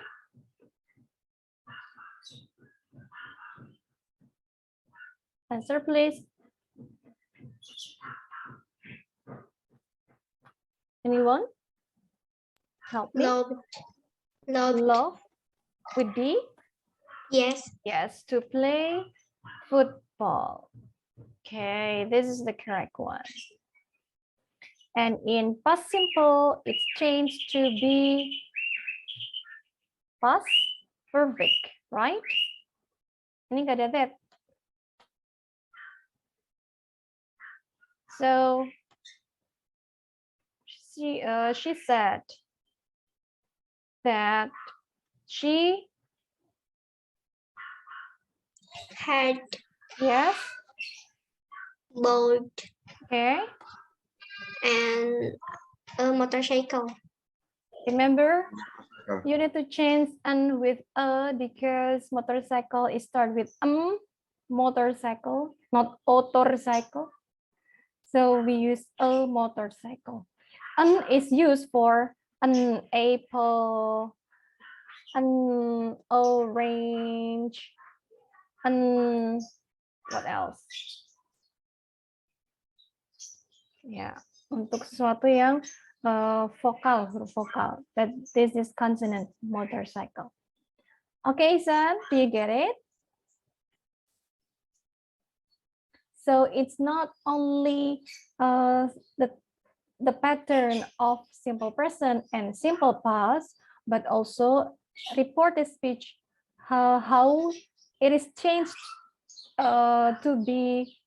[SPEAKER 2] answer please. Anyone? Help me. Love with D?
[SPEAKER 4] Yes.
[SPEAKER 2] Yes, to play football. Okay, this is the correct one. And in past simple, it's changed to be past perfect, right? Ini nggak ada that. So she said that she
[SPEAKER 4] had
[SPEAKER 2] yes
[SPEAKER 4] bought
[SPEAKER 2] okay
[SPEAKER 4] and a motorcycle.
[SPEAKER 2] Remember, you need to change and with a because motorcycle is start with motorcycle, not motorcycle. So we use a motorcycle. An is used for an apple, an orange, an what else? Ya, untuk sesuatu yang vokal, huruf vokal. That this is consonant motorcycle. Okay, Isan, do you get it? So it's not only the pattern of simple present and simple past, but also reported speech, how it is changed to be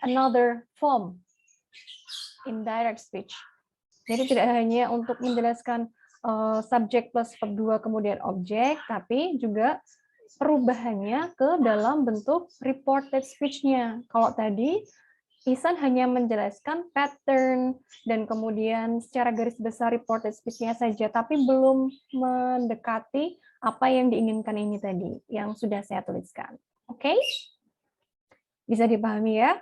[SPEAKER 2] another form indirect speech. Jadi tidak hanya untuk menjelaskan subjek plus verb 2 kemudian objek, tapi juga perubahannya ke dalam bentuk reported speech-nya. Kalau tadi Isan hanya menjelaskan pattern dan kemudian secara garis besar reported speech-nya saja, tapi belum mendekati apa yang diinginkan ini tadi, yang sudah saya tuliskan. Oke? Bisa dipahami ya?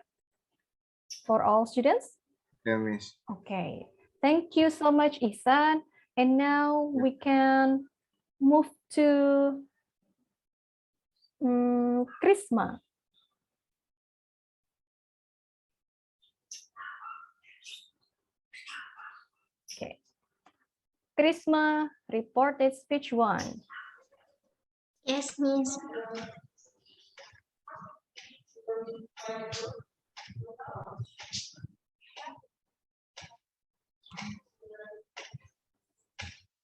[SPEAKER 2] For all students?
[SPEAKER 7] Ya, Miss.
[SPEAKER 2] Okay. Thank you so much, Isan. And now we can move to Krisma. Okay. Krisma, reported speech 1.
[SPEAKER 4] Yes, Miss.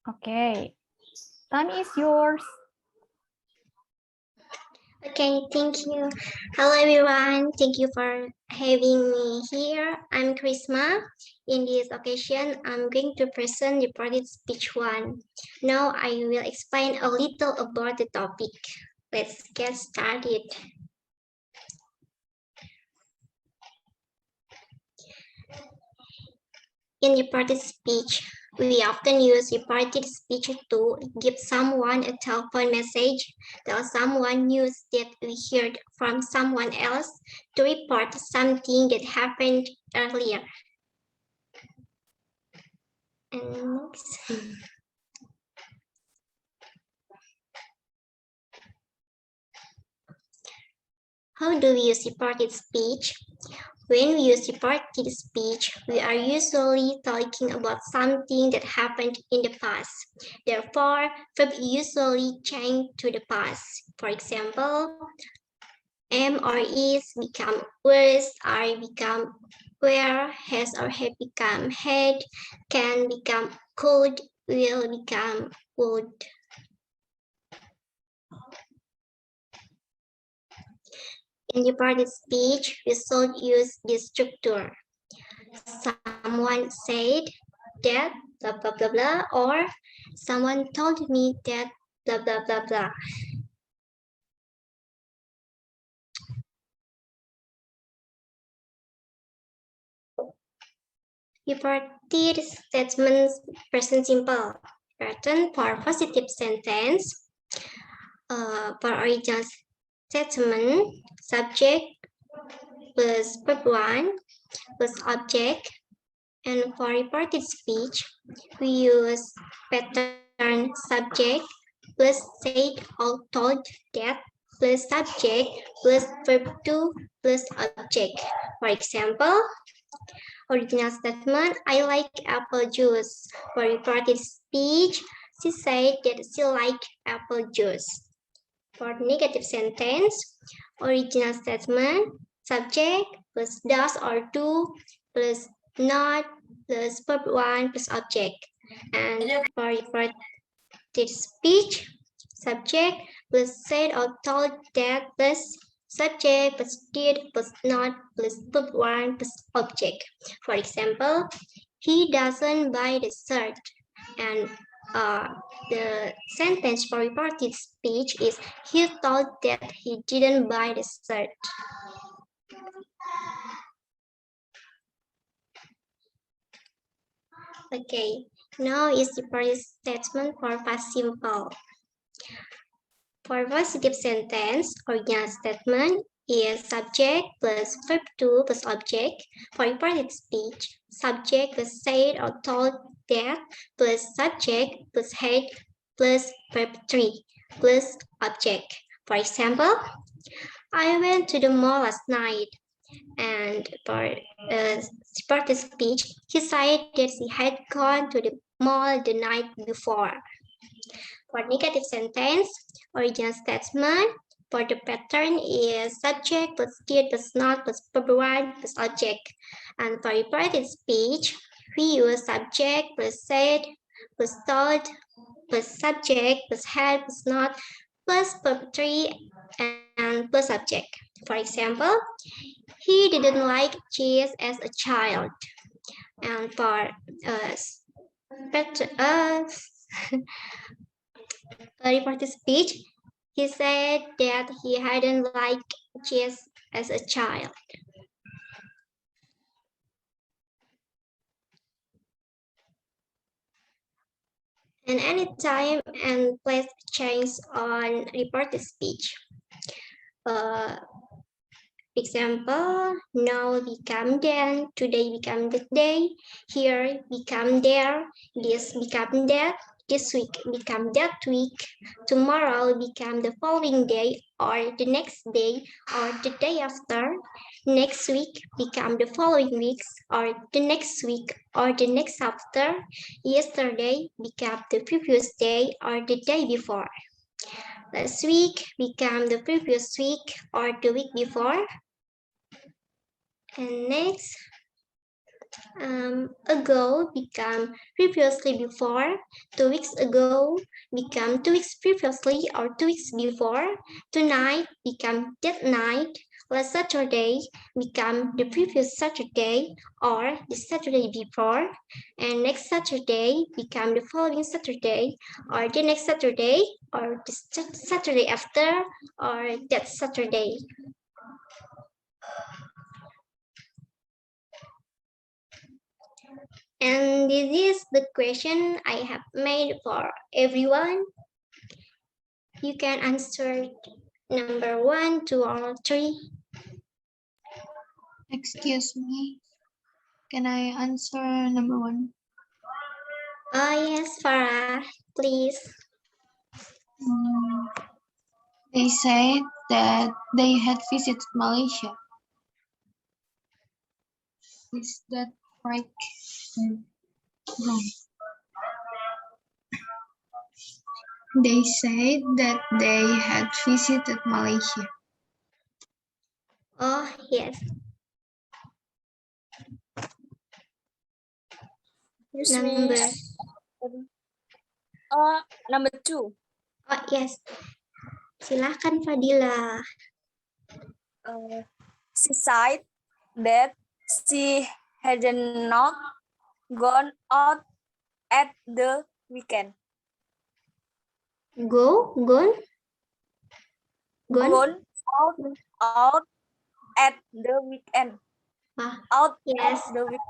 [SPEAKER 2] Okay. Time is yours.
[SPEAKER 4] Okay, thank you. Hello, everyone. Thank you for having me here. I'm Krisma. In this occasion, I'm going to present reported speech 1. Now, I will explain a little about the topic. Let's get started. In reported speech, we often use reported speech to give someone a telephone message, tell someone news that we heard from someone else, to report something that happened earlier. And next. How do we use reported speech? When we use reported speech, we are usually talking about something that happened in the past. Therefore, verb usually change to the past. For example, am or is become was, are become were, has or have become had, can become could, will become would. In reported speech, we should use this structure. Someone said that blah blah blah blah, or someone told me that blah blah blah blah. Reported statements present simple. Pattern for positive sentence. For original statement, subject plus verb 1 plus object. And for reported speech, we use pattern subject plus said or told that plus subject plus verb 2 plus object. For example, original statement, I like apple juice. For reported speech, she said that she liked apple juice. For negative sentence, original statement, subject plus does or do plus not plus verb 1 plus object. And for reported speech, subject plus said or told that plus subject plus did plus not plus verb 1 plus object. For example, he doesn't buy the shirt. And the sentence for reported speech is he thought that he didn't buy the shirt. Okay, now is the reported statement for past simple. For positive sentence, original statement is subject plus verb 2 plus object. For reported speech, subject plus said or told that plus subject plus had plus verb 3 plus object. For example, I went to the mall last night. And for reported speech, he said that he had gone to the mall the night before. For negative sentence, original statement, for the pattern is subject plus did plus not plus verb 1 plus object. And for reported speech, we use subject plus said plus told plus subject plus had plus not plus verb 3 and plus subject. For example, he didn't like cheese as a child. And for a reported speech, he said that he hadn't liked cheese as a child. And any time and place change on reported speech. Example, now become then, today become that day, here become there, this become that, this week become that week, tomorrow become the following day or the next day or the day after, next week become the following weeks or the next week or the next after, yesterday become the previous day or the day before. Last week become the previous week or the week before. And next, ago become previously before, 2 weeks ago become 2 weeks previously or 2 weeks before, tonight become that night, last Saturday become the previous Saturday or the Saturday before, and next Saturday become the following Saturday or the next Saturday or the Saturday after or that Saturday. And this is the question I have made for everyone. You can answer number 1, 2, or 3.
[SPEAKER 12] Excuse me. Can I answer number 1?
[SPEAKER 4] Yes, Farah, please.
[SPEAKER 12] They said that they had visited Malaysia. Is that right? Wrong. They said that they had visited Malaysia.
[SPEAKER 4] Oh, yes.
[SPEAKER 5] Number 2.
[SPEAKER 4] Oh, yes. Silahkan Fadila.
[SPEAKER 5] She said that she had not gone out at the weekend.
[SPEAKER 4] Gone
[SPEAKER 5] out at the weekend. Out
[SPEAKER 4] yes.
[SPEAKER 5] at the weekend.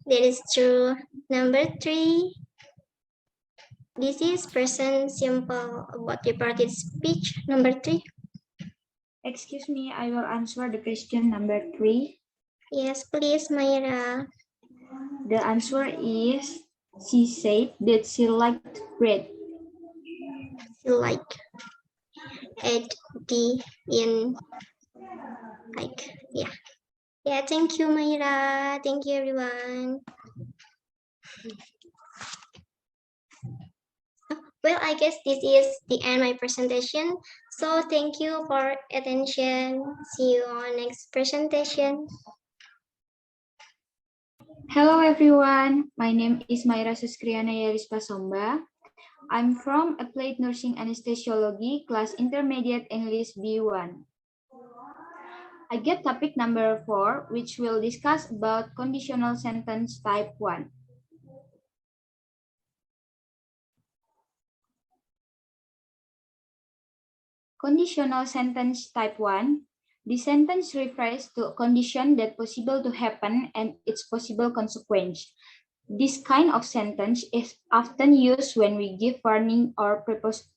[SPEAKER 4] That is true. Number 3. This is present simple about reported speech. Number 3.
[SPEAKER 13] Excuse me, I will answer the question number 3.
[SPEAKER 4] Yes, please, Mayra.
[SPEAKER 13] The answer is, she said that she liked bread.
[SPEAKER 4] She liked at the in like, yeah. Yeah, thank you, Mayra. Thank you, everyone. Well, I guess this is the end of my presentation. So thank you for attention. See you on next presentation.
[SPEAKER 13] Hello everyone, my name is Mayra Suskriana Yaris Pasomba. I'm from Applied Nursing Anesthesiology, class Intermediate English B1. I get topic number 4, which will discuss about conditional sentence type 1. Conditional sentence type 1. The sentence refers to a condition that possible to happen and its possible consequence. This kind of sentence is often used when we give warning or presupposition.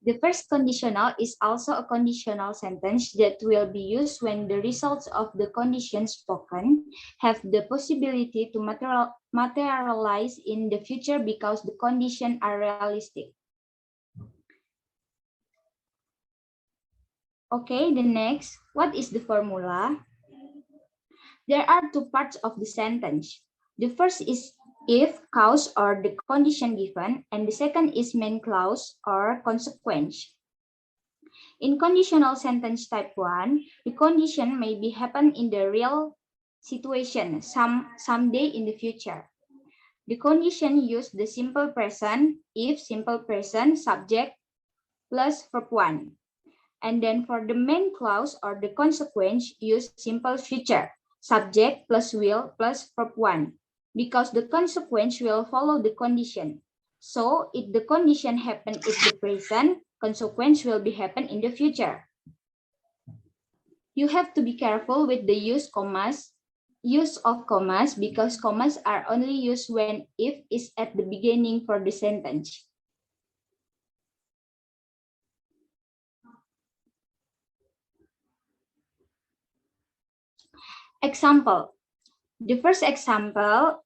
[SPEAKER 13] The first conditional is also a conditional sentence that will be used when the results of the condition spoken have the possibility to materialize in the future because the conditions are realistic. Okay, the next, what is the formula? There are two parts of the sentence. The first is if, cause, or the condition given, and the second is main clause or consequence. In conditional sentence type 1, the condition may be happen in the real situation someday in the future. The condition use the simple present if simple present subject plus verb 1. And then for the main clause or the consequence, use simple future, subject plus will plus verb 1, because the consequence will follow the condition. So if the condition happen in the present, consequence will be happen in the future. You have to be careful with the use of commas, because commas are only used when if is at the beginning for the sentence. Example. The first example,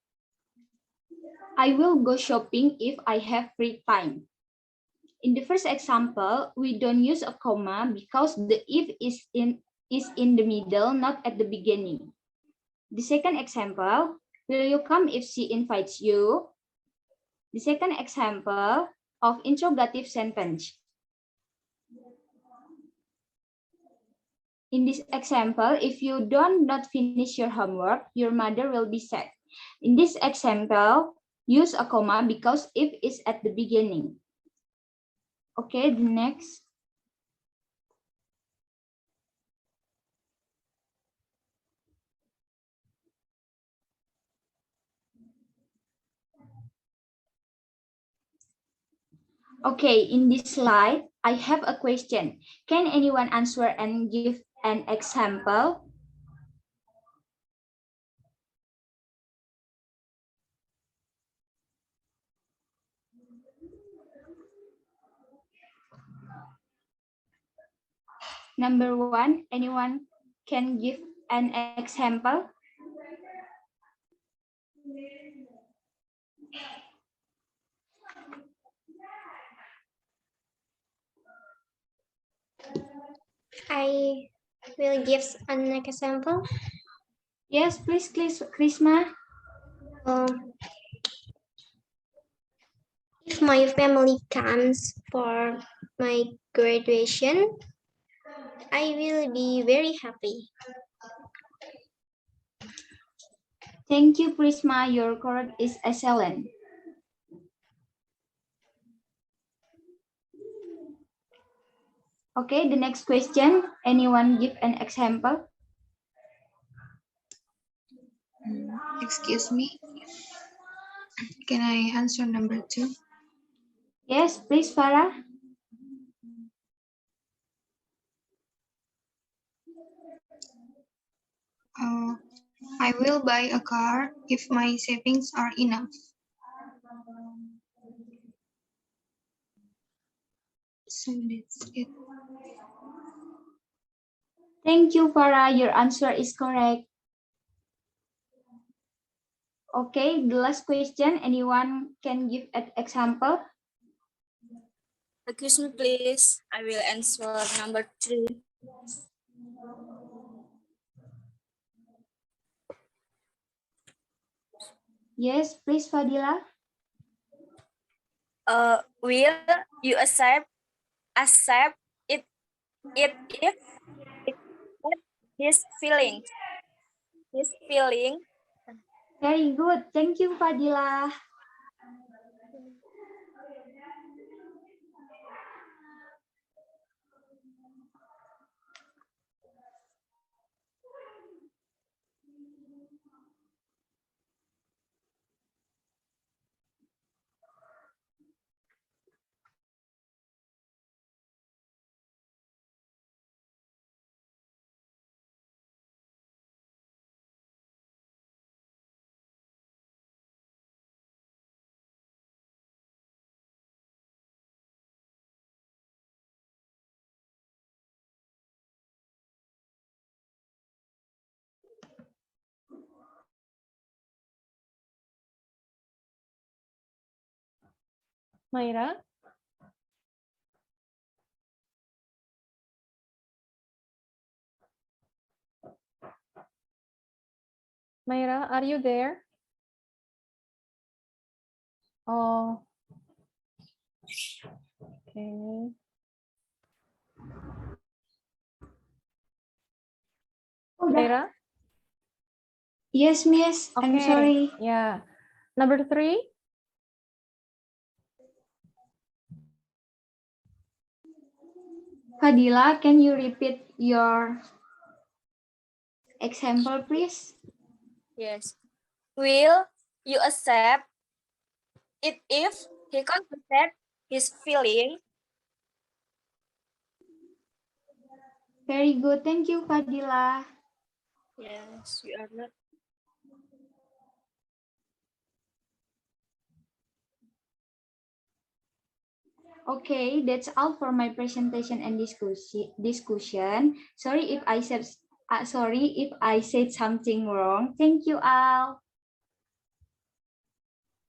[SPEAKER 13] I will go shopping if I have free time. In the first example, we don't use a comma because the if is in the middle, not at the beginning. The second example, will you come if she invites you? The second example of interrogative sentence. In this example, if you don't not finish your homework, your mother will be sad. In this example, use a comma because if is at the beginning. Okay, the next. Okay, in this slide, I have a question. Can anyone answer and give an example? Number 1, anyone can give an example?
[SPEAKER 4] I will give an example.
[SPEAKER 13] Yes, please, Krisma.
[SPEAKER 4] If my family comes for my graduation, I will be very happy.
[SPEAKER 13] Thank you, Prisma. Your correct is excellent. Okay, the next question. Anyone give an example?
[SPEAKER 12] Excuse me. Can I answer number 2?
[SPEAKER 13] Yes, please, Farah.
[SPEAKER 12] I will buy a car if my savings are enough. So that's it.
[SPEAKER 13] Thank you, Farah. Your answer is correct. Okay, the last question. Anyone can give an example?
[SPEAKER 5] Excuse me, please. I will answer number 3.
[SPEAKER 13] Yes, please, Fadila.
[SPEAKER 5] Will you accept it if his feeling
[SPEAKER 13] Very good. Thank you, Fadila.
[SPEAKER 2] Mayra? Mayra, are you there? Oh. Okay. Mayra?
[SPEAKER 13] Yes, Miss. I'm
[SPEAKER 2] Okay.
[SPEAKER 13] sorry.
[SPEAKER 2] Yeah. Number 3.
[SPEAKER 13] Fadila, can you repeat your example, please?
[SPEAKER 5] Yes. Will you accept it if he confessed his feeling?
[SPEAKER 13] Very good. Thank you, Fadila.
[SPEAKER 5] Yes, you are not.
[SPEAKER 13] Okay, that's all for my presentation and discussion. Sorry if I said something wrong. Thank you all.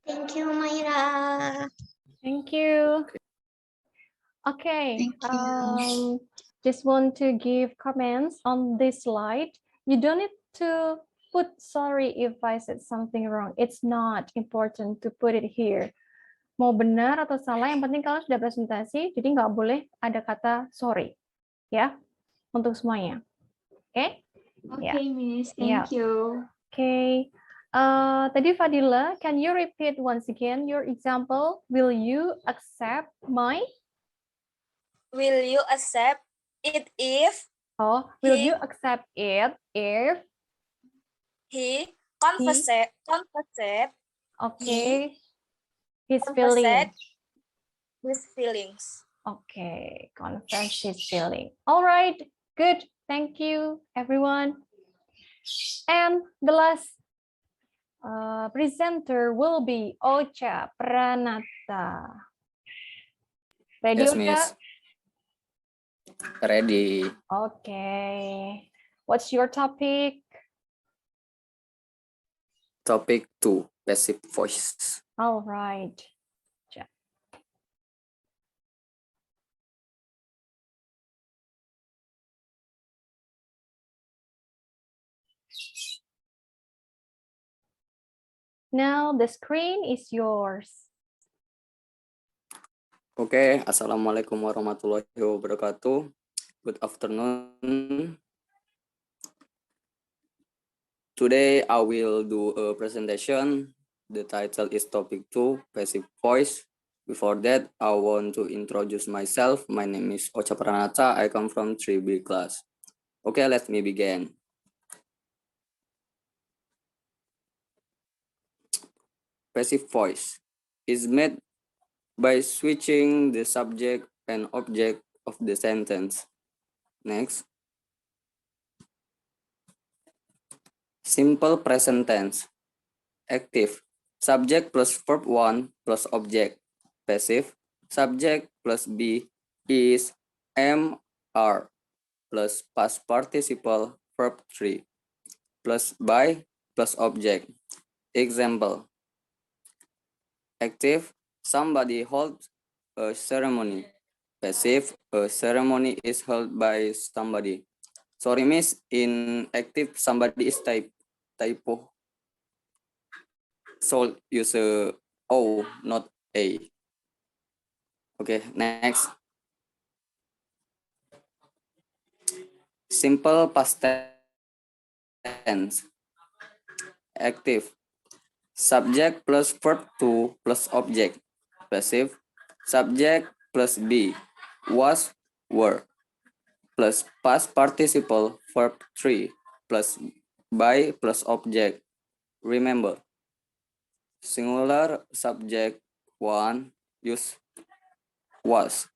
[SPEAKER 4] Thank you, Myra.
[SPEAKER 2] Thank you. Okay.
[SPEAKER 12] Thank you.
[SPEAKER 2] Just want to give comments on this slide. You don't need to put sorry if I said something wrong. It's not important to put it here. Mau benar atau salah, yang penting kalau sudah presentasi, jadi nggak boleh ada kata sorry. Ya, untuk semuanya. Oke?
[SPEAKER 13] Okay, Miss.
[SPEAKER 2] Yeah.
[SPEAKER 13] Thank you.
[SPEAKER 2] Okay. Tadi Fadila, can you repeat once again your example? Will you accept my?
[SPEAKER 5] Will you accept it if
[SPEAKER 2] Oh, will you accept it if
[SPEAKER 5] he confessed
[SPEAKER 2] okay his
[SPEAKER 5] confessed
[SPEAKER 2] feeling?
[SPEAKER 5] his feelings?
[SPEAKER 2] Okay, confess his feeling. All right, good. Thank you, everyone. And the last presenter will be Ocha Pranata. Ready,
[SPEAKER 1] Yes,
[SPEAKER 2] Ocha?
[SPEAKER 1] Miss. Ready.
[SPEAKER 2] Okay. What's your topic?
[SPEAKER 1] Topic 2, passive voice.
[SPEAKER 2] All right. Now the screen is yours.
[SPEAKER 1] Oke, Assalamualaikum warahmatullahi wabarakatuh. Good afternoon. Today I will do a presentation. The title is topic 2, passive voice. Before that, I want to introduce myself. My name is Ocha Pranata. I come from 3B class. Okay, let me begin. Passive voice is made by switching the subject and object of the sentence. Next. Simple present tense. Active. Subject plus verb 1 plus object. Passive. Subject plus be is, am, are plus past participle verb 3 plus by plus object. Example. Active. Somebody holds a ceremony. Passive. A ceremony is held by somebody. Sorry, miss. In active, somebody is typo. So use a O, not A. Okay, next. Simple past tense. Active. Subject plus verb 2 plus object. Passive. Subject plus be. Was, were. Plus past participle verb 3 plus by plus object. Remember. Singular subject 1 use was.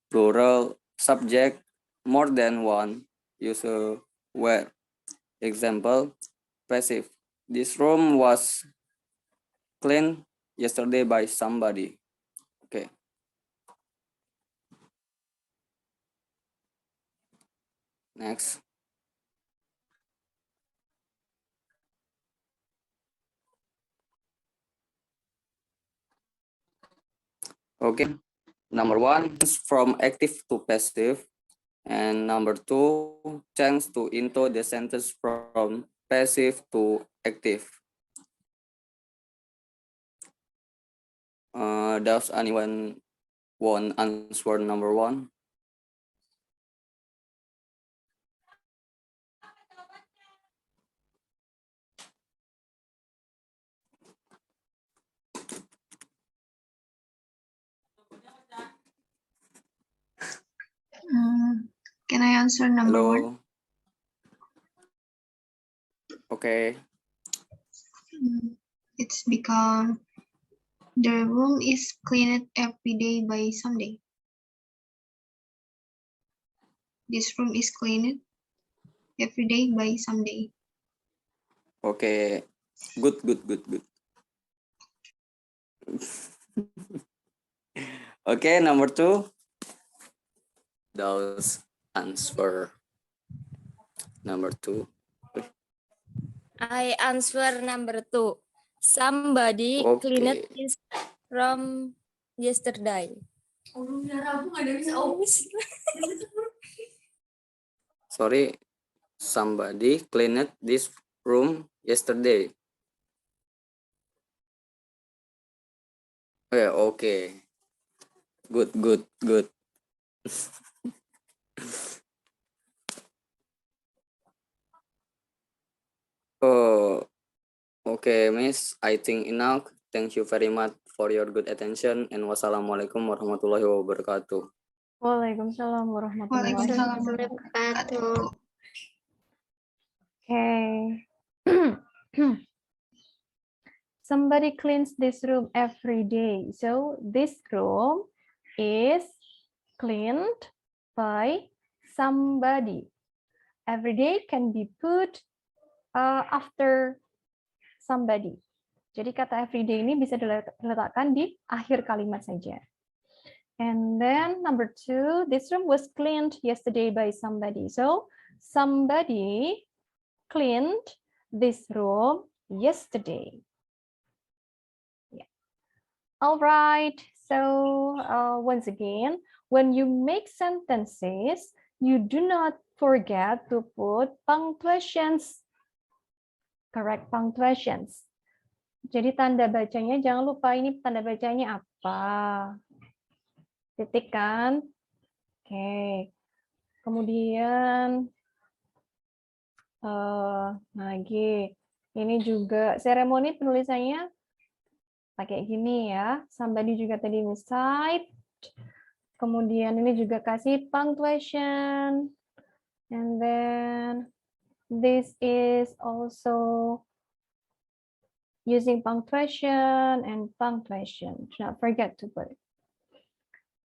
[SPEAKER 1] Plural subject more than one use were. Example, passive. This room was cleaned yesterday by somebody. Okay. Next. Okay. Number 1 is from active to passive. And number 2, change to into the sentence from passive to active. Does anyone want answer number 1?
[SPEAKER 12] Can I answer number one?
[SPEAKER 1] Hello. Okay.
[SPEAKER 12] It's because the room is cleaned every day by Sunday. This room is cleaned every day by Sunday.
[SPEAKER 1] Okay. Good. Okay, number 2. Those answer. Number 2.
[SPEAKER 11] I answer number 2. Somebody cleaned
[SPEAKER 1] Okay.
[SPEAKER 11] his room yesterday.
[SPEAKER 1] Sorry. Somebody cleaned this room yesterday. Yeah, okay. Good. Oh, okay, Miss. I think enough. Thank you very much for your good attention, and wassalamualaikum warahmatullahi wabarakatuh.
[SPEAKER 2] Waalaikumsalam warahmatullahi
[SPEAKER 12] Waalaikumsalam
[SPEAKER 4] Wabarakatuh.
[SPEAKER 2] Okay. Somebody cleans this room every day. So this room is cleaned by somebody. Every day can be put after somebody. Jadi kata everyday ini bisa diletakkan di akhir kalimat saja. And then number 2, this room was cleaned yesterday by somebody. So somebody cleaned this room yesterday. Yeah. All right. So once again, when you make sentences, you do not forget to put punctuations. Correct punctuations. Jadi tanda bacanya jangan lupa ini tanda bacanya apa. Titik kan? Oke. Kemudian lagi ini juga seremoni penulisannya pakai gini ya. Somebody juga tadi recite. Kemudian ini juga kasih punctuation. And then this is also using punctuation and punctuation. Do not forget to put it.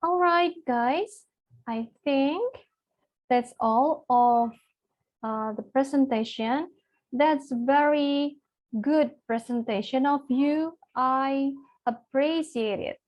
[SPEAKER 2] All right, guys. I think that's all of the presentation. That's very good presentation of you. I appreciate it.